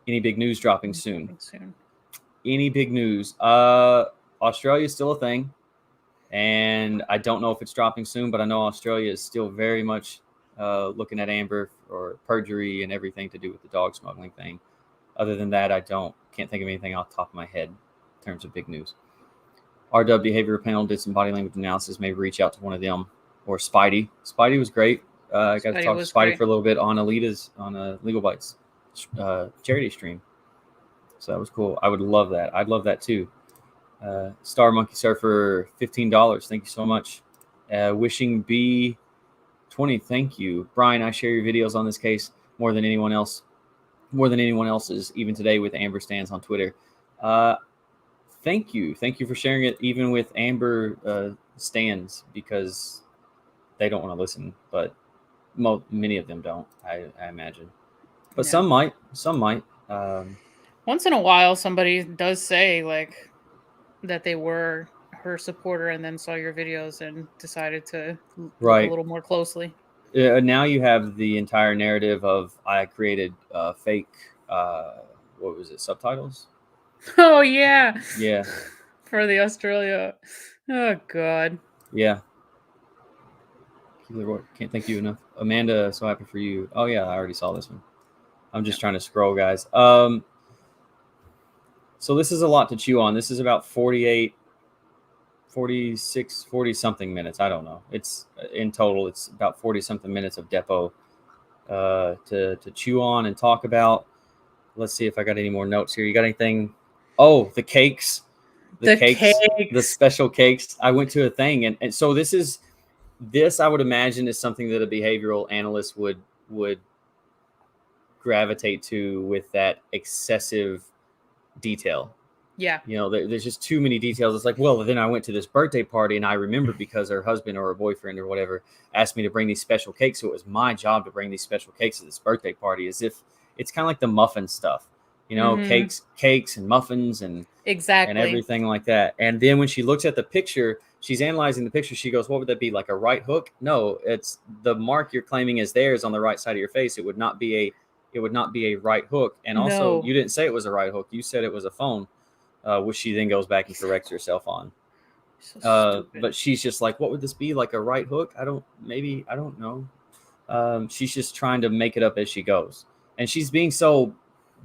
any big news dropping soon? Any big news? Australia is still a thing. And I don't know if it's dropping soon, but I know Australia is still very much looking at Amber for perjury and everything to do with the dog smuggling thing. Other than that, can't think of anything off the top of my head in terms of big news. RW Behavior Panel did some body language analysis. Maybe reach out to one of them or Spidey. Spidey was great. I got to talk to Spidey for a little bit on Legal Bites charity stream. So that was cool. I would love that. I'd love that too. Star Monkey Surfer, $15. Thank you so much. Wishing B20. Thank you, Brian. I share your videos on this case more than anyone else's, even today with Amber Stands on Twitter. Thank you for sharing it, even with Amber Stands, because they don't want to listen, but many of them don't. I imagine, but yeah. Some might. Once in a while, somebody does say like that they were her supporter and then saw your videos and decided to look a little more closely. Now you have the entire narrative of I created fake, what was it, subtitles? Oh, yeah. Yeah. For the Australia. Oh, God. Yeah. Can't thank you enough. Amanda, so happy for you. Oh, yeah, I already saw this one. I'm just trying to scroll, guys. So this is a lot to chew on. This is about 40 something minutes. I don't know. It's in total, it's about 40 something minutes of depo to chew on and talk about. Let's see if I got any more notes here. You got anything? Oh, the cakes. The cakes. The special cakes. I went to a thing. And so this I would imagine is something that a behavioral analyst would gravitate to with that excessive detail. Yeah. You know, there's just too many details. It's like, well, then I went to this birthday party and I remember because her husband or her boyfriend or whatever asked me to bring these special cakes. So it was my job to bring these special cakes to this birthday party, as if it's kind of like the muffin stuff, you know, cakes and muffins and everything like that. And then when she looks at the picture, she's analyzing the picture. She goes, what would that be, like a right hook? No, it's the mark you're claiming is theirs on the right side of your face. It would not be a right hook. And also, you didn't say it was a right hook. You said it was a phone, which she then goes back and corrects herself on. But she's just like, what would this be, like a right hook? I don't know. She's just trying to make it up as she goes. And she's being so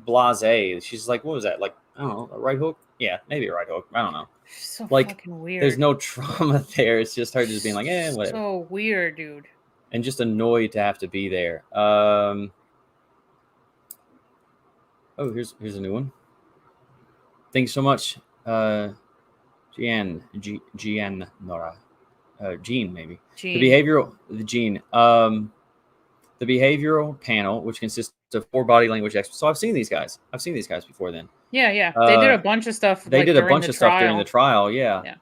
blasé. She's like, what was that? Like, I don't know, a right hook? Yeah, maybe a right hook. I don't know. So like, fucking weird. There's no trauma there. It's just her just being like, whatever. So weird, dude. And just annoyed to have to be there. Oh, here's a new one. Thanks so much, Jean Nora, Jean maybe. The behavioral panel, which consists of 4 body language experts. So I've seen these guys. Before then. Yeah. They did a bunch of stuff. They did a bunch of stuff during the trial. Yeah.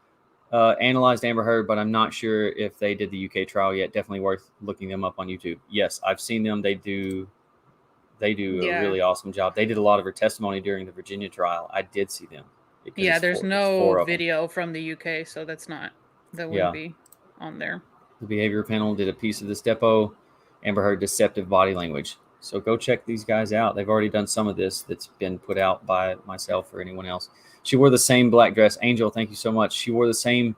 Analyzed Amber Heard, but I'm not sure if they did the UK trial yet. Definitely worth looking them up on YouTube. Yes, I've seen them. They do a really awesome job. They did a lot of her testimony during the Virginia trial. I did see them. Yeah, there's no video from the UK, so that wouldn't be on there. The behavior panel did a piece of this depo. Amber Heard deceptive body language. So go check these guys out. They've already done some of this that's been put out by myself or anyone else. She wore the same black dress. Angel, thank you so much. She wore the same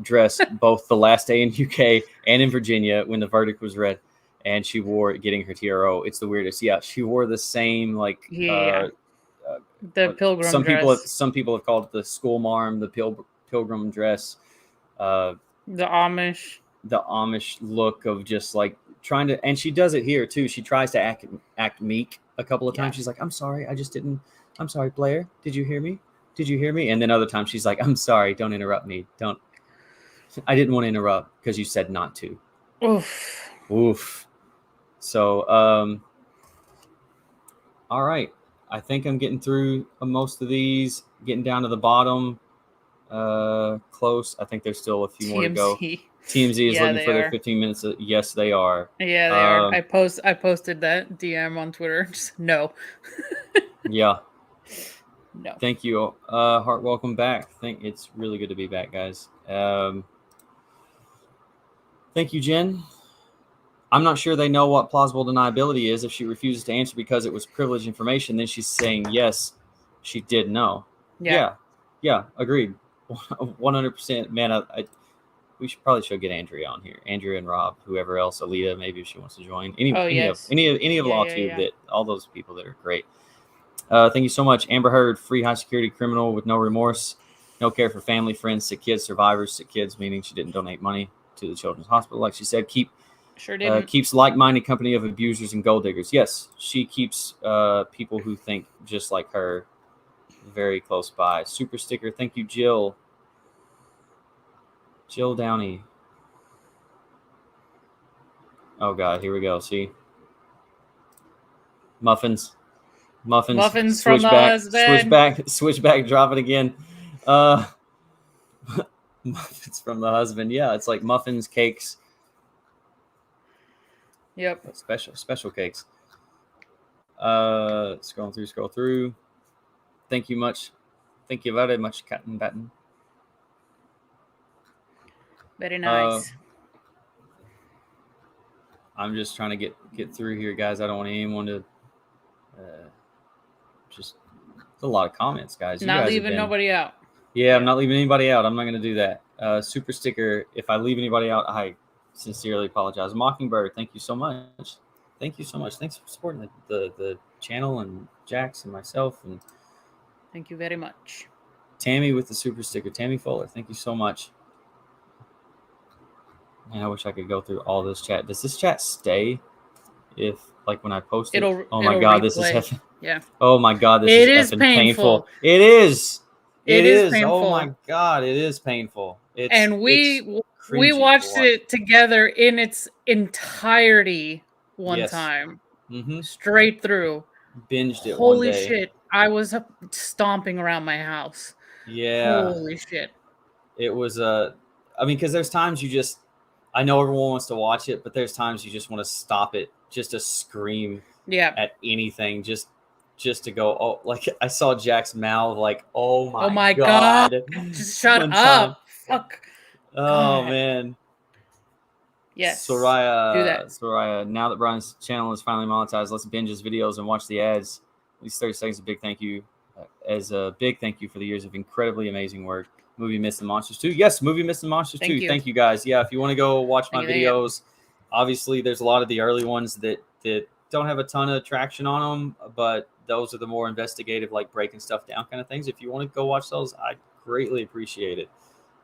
dress both the last day in UK and in Virginia when the verdict was read. And she wore it getting her TRO. It's the weirdest. Yeah, she wore the same the pilgrim dress. Some people have called it the school marm, the pilgrim dress. The Amish. the Amish look of just like trying to, and she does it here too. She tries to act meek a couple of times. She's like, I'm sorry, I'm sorry, Blair. Did you hear me? Did you hear me? And then other times she's like, I'm sorry, don't interrupt me. I didn't want to interrupt because you said not to. Oof. Oof. So, all right. I think I'm getting through most of these, getting down to the bottom. Close. I think there's still a few more to go. TMZ is looking for their 15 minutes. Yes, they are. Yeah, they are. I posted that DM on Twitter. Just no. Yeah. No. Thank you. Hart, welcome back. It's really good to be back, guys. Thank you, Jen. I'm not sure they know what plausible deniability is. If she refuses to answer because it was privileged information, then she's saying, yes, she did know. Yeah. Agreed. 100%. Man, we should get Andrea on here. Andrea and Rob, whoever else, Alita, maybe if she wants to join. Any of LawTube, that all those people that are great. Thank you so much. Amber Heard, free high security criminal with no remorse, no care for family, friends, sick kids, survivors, sick kids, meaning she didn't donate money to the children's hospital. Like she said, keeps like-minded company of abusers and gold diggers. Yes, she keeps people who think just like her very close by. Super sticker. Thank you, Jill. Jill Downey. Oh God, here we go. See, muffins from the husband. Switch back. Drop it again. Muffins from the husband. Yeah, it's like muffins, cakes. Yep. Special cakes. Scroll through. Thank you very much, Captain Batten. Very nice. I'm just trying to get through here, guys. I don't want anyone to just. There's a lot of comments, guys. Not leaving nobody out. Yeah, I'm not leaving anybody out. I'm not going to do that. Super sticker. If I leave anybody out, I sincerely apologize. Mockingbird, thank you so much. Thank you so much. Thanks for supporting the channel and Jax and myself. And thank you very much. Tammy with the super sticker. Tammy Fuller, thank you so much. Man, I wish I could go through all this chat. Does this chat stay if, like, when I post it? Oh my God, this is heavy. Yeah. Oh my God, this is painful. It is. It is painful. Oh my God, it is painful. And we watched it together in its entirety one time. Mm-hmm. Straight through. Binged it. Holy one day. Shit. I was stomping around my house. Yeah. Holy shit. It was I mean, because there's times I know everyone wants to watch it, but there's times you just want to stop it just to scream at anything, just to go, oh, like I saw Jack's mouth, like, oh my God. Just shut up. Fuck. Oh God. Man. Yes. Soraya, do that. Soraya, now that Brian's channel is finally monetized, let's binge his videos and watch the ads. These 30 seconds, a big thank you. As a big thank you for the years of incredibly amazing work. Movie Myths and Monsters 2. Yes, Movie Myths and Monsters 2. Thank you, guys. Yeah, if you want to go watch my videos, obviously there's a lot of the early ones that don't have a ton of traction on them, but those are the more investigative, like breaking stuff down kind of things. If you want to go watch those, I greatly appreciate it.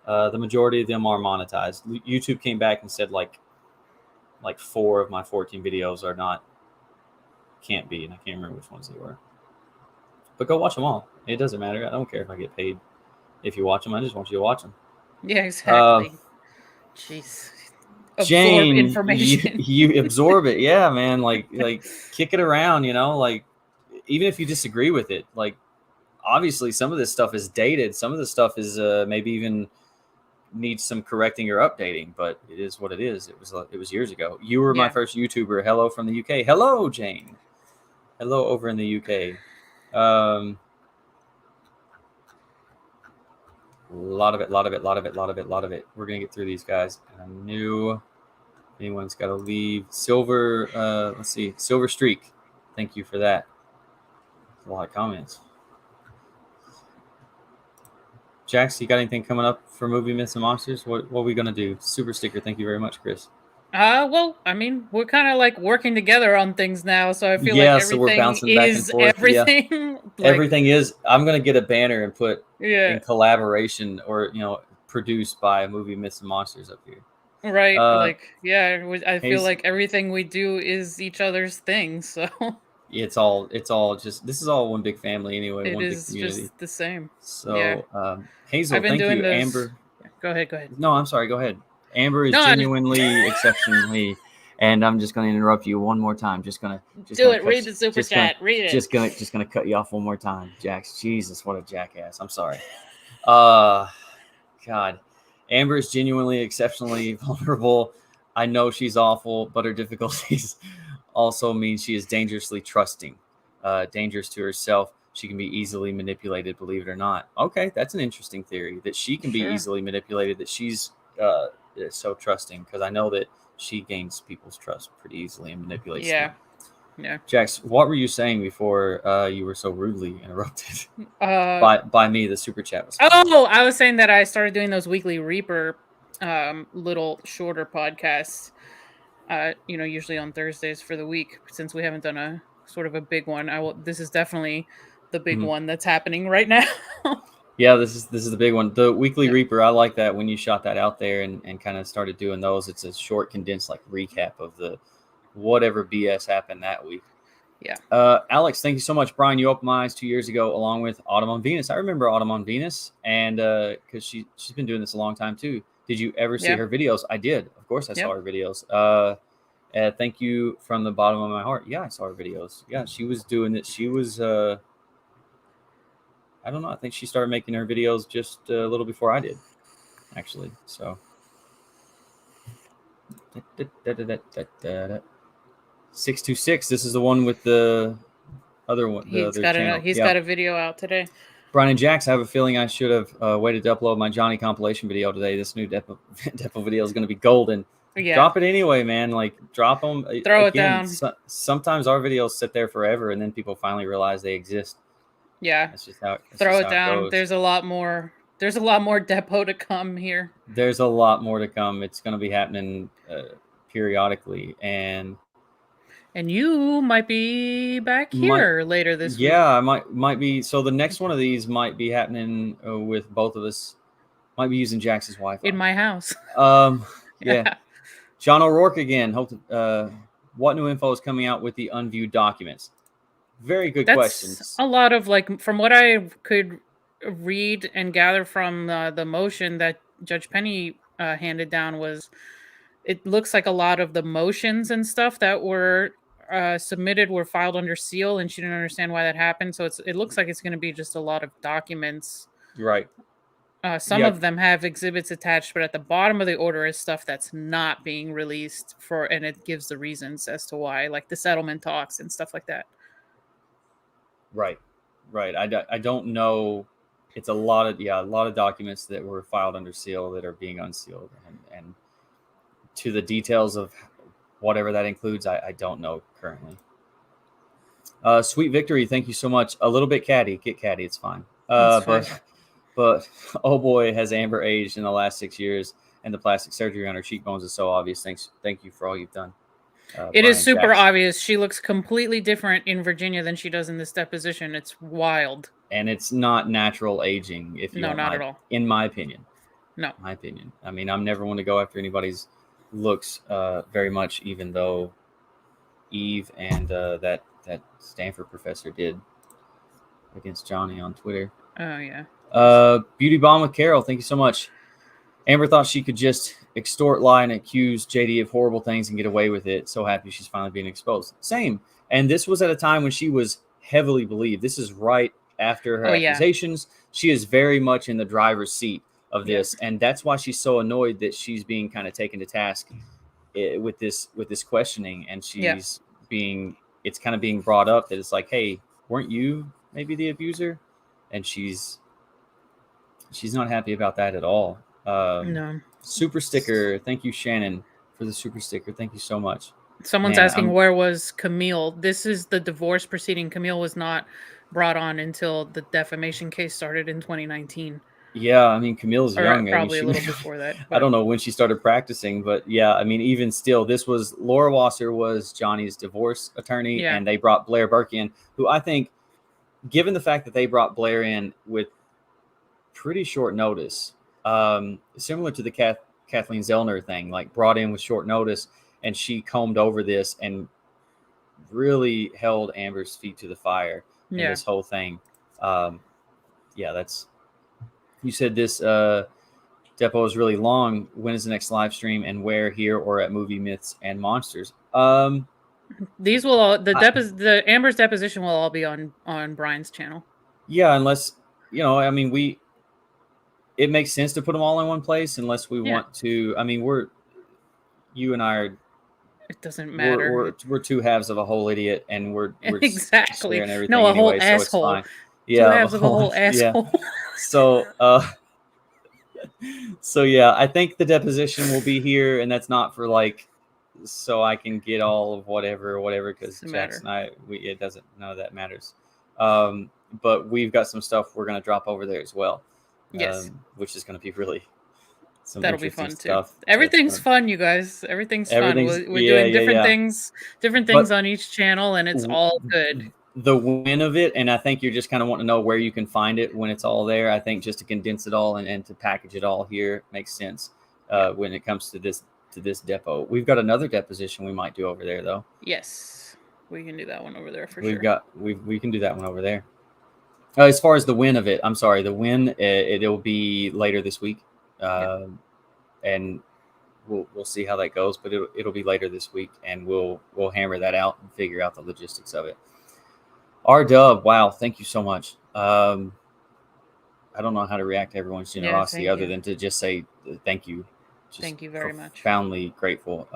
The majority of them are monetized. YouTube came back and said like 4 of my 14 videos can't be, and I can't remember which ones they were. But go watch them all. It doesn't matter. I don't care if I get paid if you watch them. I just want you to watch them. Yeah, exactly. Jeez. Jane, information. You absorb it. Yeah, man. Like kick it around, like even if you disagree with it, like obviously some of this stuff is dated. Some of this stuff is maybe even needs some correcting or updating, but it is what it is. It was years ago. You were my first YouTuber. Hello from the UK. Hello, Jane. Hello over in the UK. A lot of it. We're gonna get through these, guys. And I knew anyone's got to leave. Silver, let's see, Silver Streak. Thank you for that. That's a lot of comments. Jax, you got anything coming up for Movie Myths and Monsters? What are we gonna do? Super sticker. Thank you very much, Chris. Well, I mean, we're kind of like working together on things now, so I feel like everything we're bouncing back and forth. Everything. Yeah. Everything is. I'm gonna get a banner and put in collaboration or produced by Movie Myths and Monsters up here. Right. I feel Hayes- like everything we do is each other's thing. So it's all just, this is all one big family anyway, it one big is community. just the same. So, I've Hazel, been thank doing you. this. Amber. Go ahead. No, I'm sorry. Go ahead. Amber is No, genuinely, exceptionally, and I'm just going to interrupt you one more time. Just do gonna it. cut Read you- the super just gonna- chat. Read it. Just gonna cut you off one more time, Jax. Jesus, what a jackass. I'm sorry. God, Amber is genuinely, exceptionally vulnerable. I know she's awful, but her difficulties also mean she is dangerously trusting, dangerous to herself. She can be easily manipulated, believe it or not. Okay, that's an interesting theory, that she can be Sure. easily manipulated, that she's so trusting, because I know that she gains people's trust pretty easily and manipulates them. Yeah. Jax, what were you saying before you were so rudely interrupted Uh, by me? The super chat was. Oh, I was saying that I started doing those weekly Reaper, little shorter podcasts. Usually on Thursdays for the week, since we haven't done a sort of a big one. This is definitely the big Mhm. one that's happening right now. Yeah, this is the big one. The weekly Reaper, I like that when you shot that out there and kind of started doing those. It's a short, condensed like recap of the whatever BS happened that week. Yeah. Alex, thank you so much. Brian, you opened my eyes 2 years ago along with Autumn on Venus. I remember Autumn on Venus, and because she's been doing this a long time too. Did you ever see her videos? I did. Of course, I saw her videos. Thank you from the bottom of my heart. Yeah, I saw her videos. Yeah, she was doing it. She was, I don't know. I think she started making her videos just a little before I did, actually. So. 626. This is the one with the other one. He's got a video out today. Brian and Jax, I have a feeling I should have waited to upload my Johnny compilation video today. This new Depp video is going to be golden. Yeah. Drop it anyway, man. Like, drop them. Throw it down. Sometimes our videos sit there forever, and then people finally realize they exist. Yeah. That's just how. Throw it down. There's a lot more Depo to come here. There's a lot more to come. It's going to be happening periodically, and you might be back here later this week. Yeah, I might be. So the next one of these might be happening with both of us. Might be using Jax's Wi-Fi in my house. Yeah. John O'Rourke again. What new info is coming out with the unviewed documents? Very good questions. A lot of, like, from what I could read and gather from the motion that Judge Penny handed down, was it looks like a lot of the motions and stuff that were submitted were filed under seal, and she didn't understand why that happened. So it looks like it's going to be just a lot of documents. Right. Some of them have exhibits attached, but at the bottom of the order is stuff that's not being released and it gives the reasons as to why, like the settlement talks and stuff like that. Right. I don't know. It's a lot of documents that were filed under seal that are being unsealed, and to the details of whatever that includes, I don't know currently. Sweet Victory, thank you so much. A little bit catty. Get catty, it's fine. But oh boy, has Amber aged in the last 6 years, and the plastic surgery on her cheekbones is so obvious. Thank you for all you've done. It is super obvious. She looks completely different in Virginia than she does in this deposition. It's wild. And it's not natural aging, not at all. In my opinion. No. My opinion. I mean, I'm never one to go after anybody's looks very much, even though Eve and that Stanford professor did against Johnny on Twitter. Oh, yeah. Beauty Bomb with Carol, thank you so much. Amber thought she could just extort, lie, and accuse JD of horrible things and get away with it. So happy she's finally being exposed. Same. And this was at a time when she was heavily believed. This is right after her accusations. Yeah. She is very much in the driver's seat of this. And that's why she's so annoyed that she's being kind of taken to task with this questioning. And she's it's kind of being brought up that it's like, hey, weren't you maybe the abuser? And she's not happy about that at all. No. Super sticker. Thank you, Shannon, for the super sticker. Thank you so much. Someone's asking, where was Camille? This is the divorce proceeding. Camille was not brought on until the defamation case started in 2019. Yeah, I mean, Camille's young. Probably a little before that. I don't know when she started practicing, but yeah, I mean, even still, Laura Wasser was Johnny's divorce attorney, and they brought Blair Burke in, who I think, given the fact that they brought Blair in with pretty short notice, similar to the Kathleen Zellner thing, like brought in with short notice, and she combed over this and really held Amber's feet to the fire in this whole thing. That's, you said this depo is really long. When is the next live stream and where, here or at Movie Myths and Monsters? These will all, the Amber's deposition will all be on Brian's channel. Yeah, unless, I mean, it makes sense to put them all in one place unless we want to. I mean, you and I are. It doesn't matter. We're two halves of a whole idiot, and we're exactly sharing everything no a anyway, whole asshole. So it's fine. Yeah, 2 halves of a whole asshole. Yeah. So I think the deposition will be here, and that's not for like, so I can get all of whatever, because Jackson and it doesn't. None of that matters. But we've got some stuff we're gonna drop over there as well. Yes, which is gonna be really. That'll be fun stuff. too. Everything's fun, you guys. Everything's fun. We're doing different things on each channel, and it's all good. The win of it, and I think you're just kind of wanting to know where you can find it when it's all there. I think just to condense it all and to package it all here makes sense when it comes to this depot. We've got another deposition we might do over there, though. Yes, we can do that one over there for sure. We can do that one over there. As far as the win of it, I'm sorry, the win it'll be later this week. And we'll see how that goes, but it'll be later this week, and we'll hammer that out and figure out the logistics of it. R-Dub, wow, thank you so much. I don't know how to react to everyone's generosity other than to just say thank you. Thank you very much. Profoundly grateful.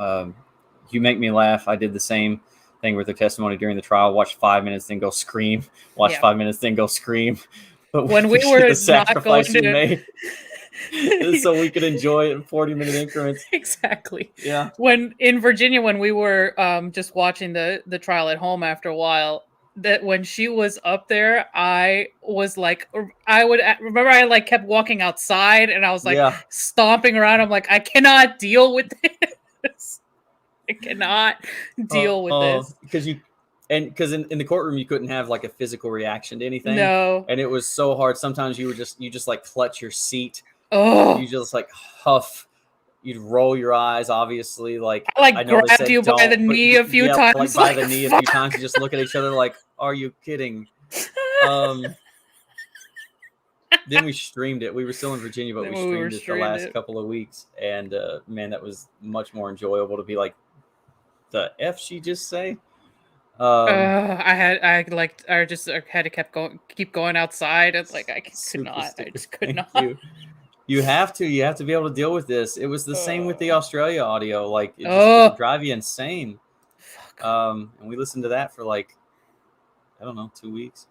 You make me laugh. I did the same thing with the testimony during the trial. Watch 5 minutes, then go scream. Watch 5 minutes, then go scream. But when we were the sacrifice not you going made. So we could enjoy it in 40-minute increments. Exactly. Yeah. When in Virginia, when we were just watching the trial at home after a while, that when she was up there, I was like, I like kept walking outside, and I was like stomping around. I'm like, I cannot deal with this. I cannot deal with this. Because in the courtroom you couldn't have like a physical reaction to anything. No. And it was so hard. Sometimes you just like clutch your seat. Oh. You just like huff. You'd roll your eyes, obviously. Like I grabbed you by the knee a few times. By the knee a few times. You just look at each other like, are you kidding? Then we streamed it. We were still in Virginia, but we streamed it the last couple of weeks. And man, that was much more enjoyable to be like, the F she just say? I just had to keep going outside. It's like I just could not. You have to be able to deal with this. It was the same with the Australia audio. Like it would drive you insane. And we listened to that for like, I don't know, 2 weeks.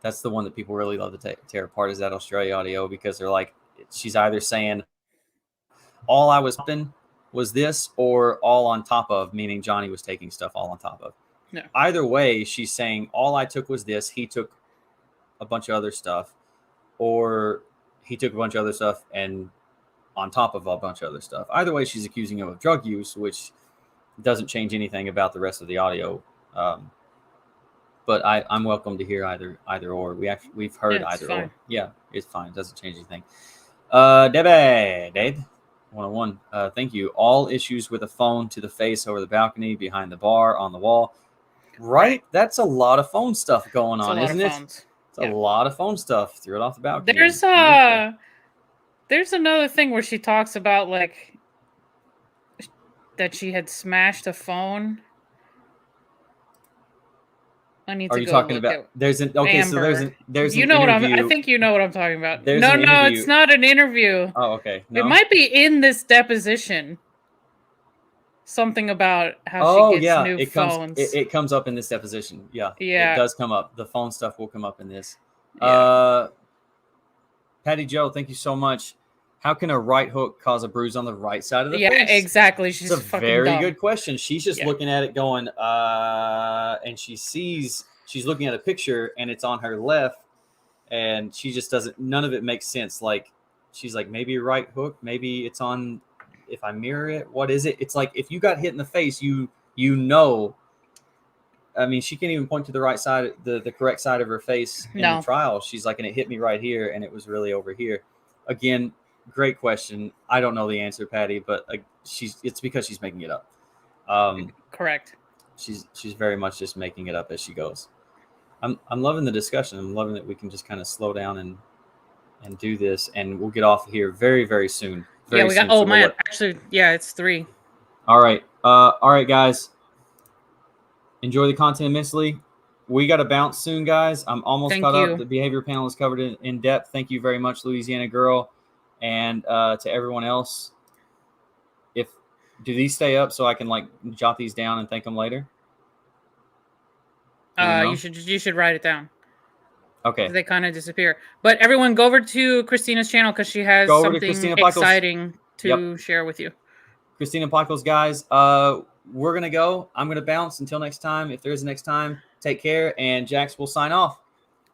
That's the one that people really love to tear apart, is that Australia audio, because they're like, she's either saying all I was in was this, or all on top of, meaning Johnny was taking stuff all on top of. No. Either way, she's saying all I took was this. He took a bunch of other stuff, or he took a bunch of other stuff and on top of a bunch of other stuff. Either way, she's accusing him of drug use, which doesn't change anything about the rest of the audio. But I'm welcome to hear either or. We've heard either or. Yeah, it's fine. It doesn't change anything. Dave 101. Thank you. All issues with a phone to the face, over the balcony, behind the bar, on the wall. Right? That's a lot of phone stuff going on, isn't it? It's a lot of phone stuff. Threw it off the balcony. There's another thing where she talks about like that she had smashed a phone. I need Are to you go talking look about? at There's an Amber. there's you an know interview. what I think you know what I'm talking about. There's No, an interview. it's not an interview. Oh, okay. No? It might be in this deposition. Something about how she gets new phones. It comes up in this deposition. Yeah. Yeah. It does come up. The phone stuff will come up in this. Yeah. Patty Joe, thank you so much. How can a right hook cause a bruise on the right side of the face? Yeah, exactly. She's it's a fucking very dumb. good question. She's just looking at it going, and she's looking at a picture and it's on her left, and she just doesn't, none of it makes sense. Like, she's like, maybe a right hook, maybe it's on, if I mirror it, what is it? It's like, if you got hit in the face, you know, I mean, she can't even point to the right side, the correct side of her face in the trial. She's like, and it hit me right here, and it was really over here. Again, great question. I don't know the answer, Patty, but it's because she's making it up. Correct. She's very much just making it up as she goes. I'm loving the discussion. I'm loving that we can just kind of slow down and do this, and we'll get off here very, very soon. Very yeah, we got. soon. Oh So man, actually, yeah, it's 3. All right, guys. Enjoy the content immensely. We got to bounce soon, guys. I'm almost caught up. The behavior panel is covered in depth. Thank you very much, Louisiana Girl, and to everyone else. Do these stay up so I can like jot these down and thank them later? You should write it down. Okay. They kind of disappear. But everyone, go over to Christina's channel because she has something exciting to share with you. Christina Plackles, guys. We're gonna go. I'm gonna bounce until next time. If there is a next time, take care. And Jax will sign off.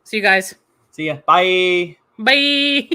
See you guys. See ya. Bye. Bye.